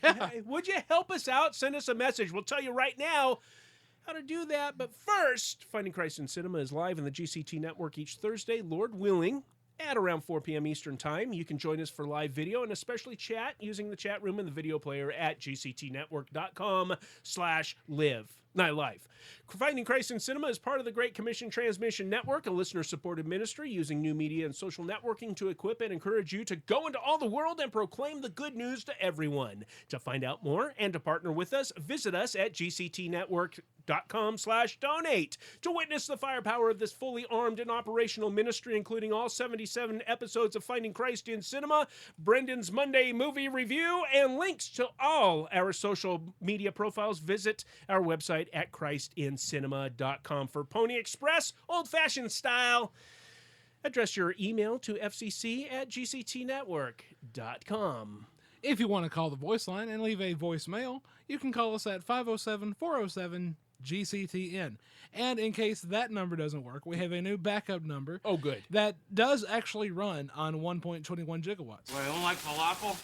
Yeah. Would you help us out? Send us a message. We'll tell you right now how to do that. But first, Finding Christ in Cinema is live in the GCT Network each Thursday, Lord willing. at around 4 p.m. Eastern Time. You can join us for live video and especially chat using the chat room and the video player at gctnetwork.com/live. Not live. Finding Christ in Cinema is part of the Great Commission Transmission Network, a listener-supported ministry using new media and social networking to equip and encourage you to go into all the world and proclaim the good news to everyone. To find out more and to partner with us, visit us at gctnetwork.com/donate. To witness the firepower of this fully armed and operational ministry, including all 77 episodes of Finding Christ in Cinema, Brendan's Monday movie review, and links to all our social media profiles, visit our website at christincinema.com. For Pony Express, old-fashioned style, address your email to fcc@gctnetwork.com. If you want to call the voice line and leave a voicemail, you can call us at 507-407-GCTN. And in case that number doesn't work, we have a new backup number. Oh, good. That does actually run on 1.21 gigawatts. Well, I don't like falafel.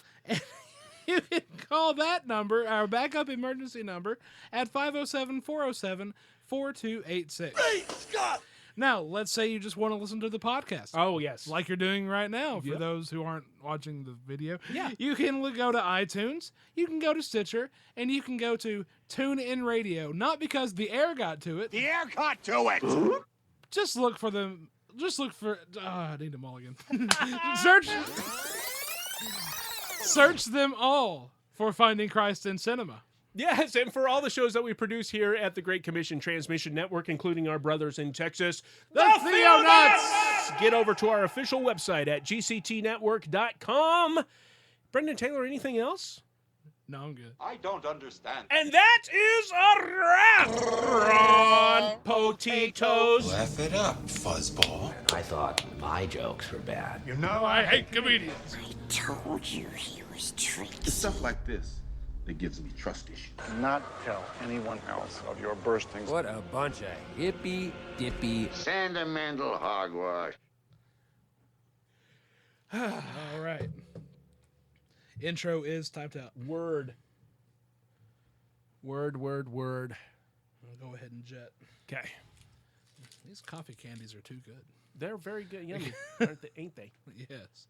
You can call that number, our backup emergency number, at 507-407-4286. Great Scott! Now, let's say you just want to listen to the podcast. Oh, yes. Like you're doing right now, for Yep. those who aren't watching the video. Yeah. You can go to iTunes, you can go to Stitcher, and you can go to TuneIn Radio. Not because the air got to it. The air got to it! Just look for them. Just look for... I need a mulligan. Search them all for Finding Christ in Cinema. Yes, and for all the shows that we produce here at the Great Commission Transmission Network, including our brothers in Texas, the Theonuts! Get over to our official website at gctnetwork.com. Brendan Taylor, anything else? No, I'm good. I don't understand. And that is a wrap on Potatoes. Laugh it up, fuzzball. I thought my jokes were bad. You know, I hate comedians. I told you he was tricky. It's stuff like this that gives me trust issues. Not tell anyone else of your bursting. What a bunch of hippy-dippy... Sentimental hogwash. All right. Intro is typed out. Word. I'll go ahead and jet. Okay. These coffee candies are too good. They're very good. Yummy, aren't they? Ain't they? Yes.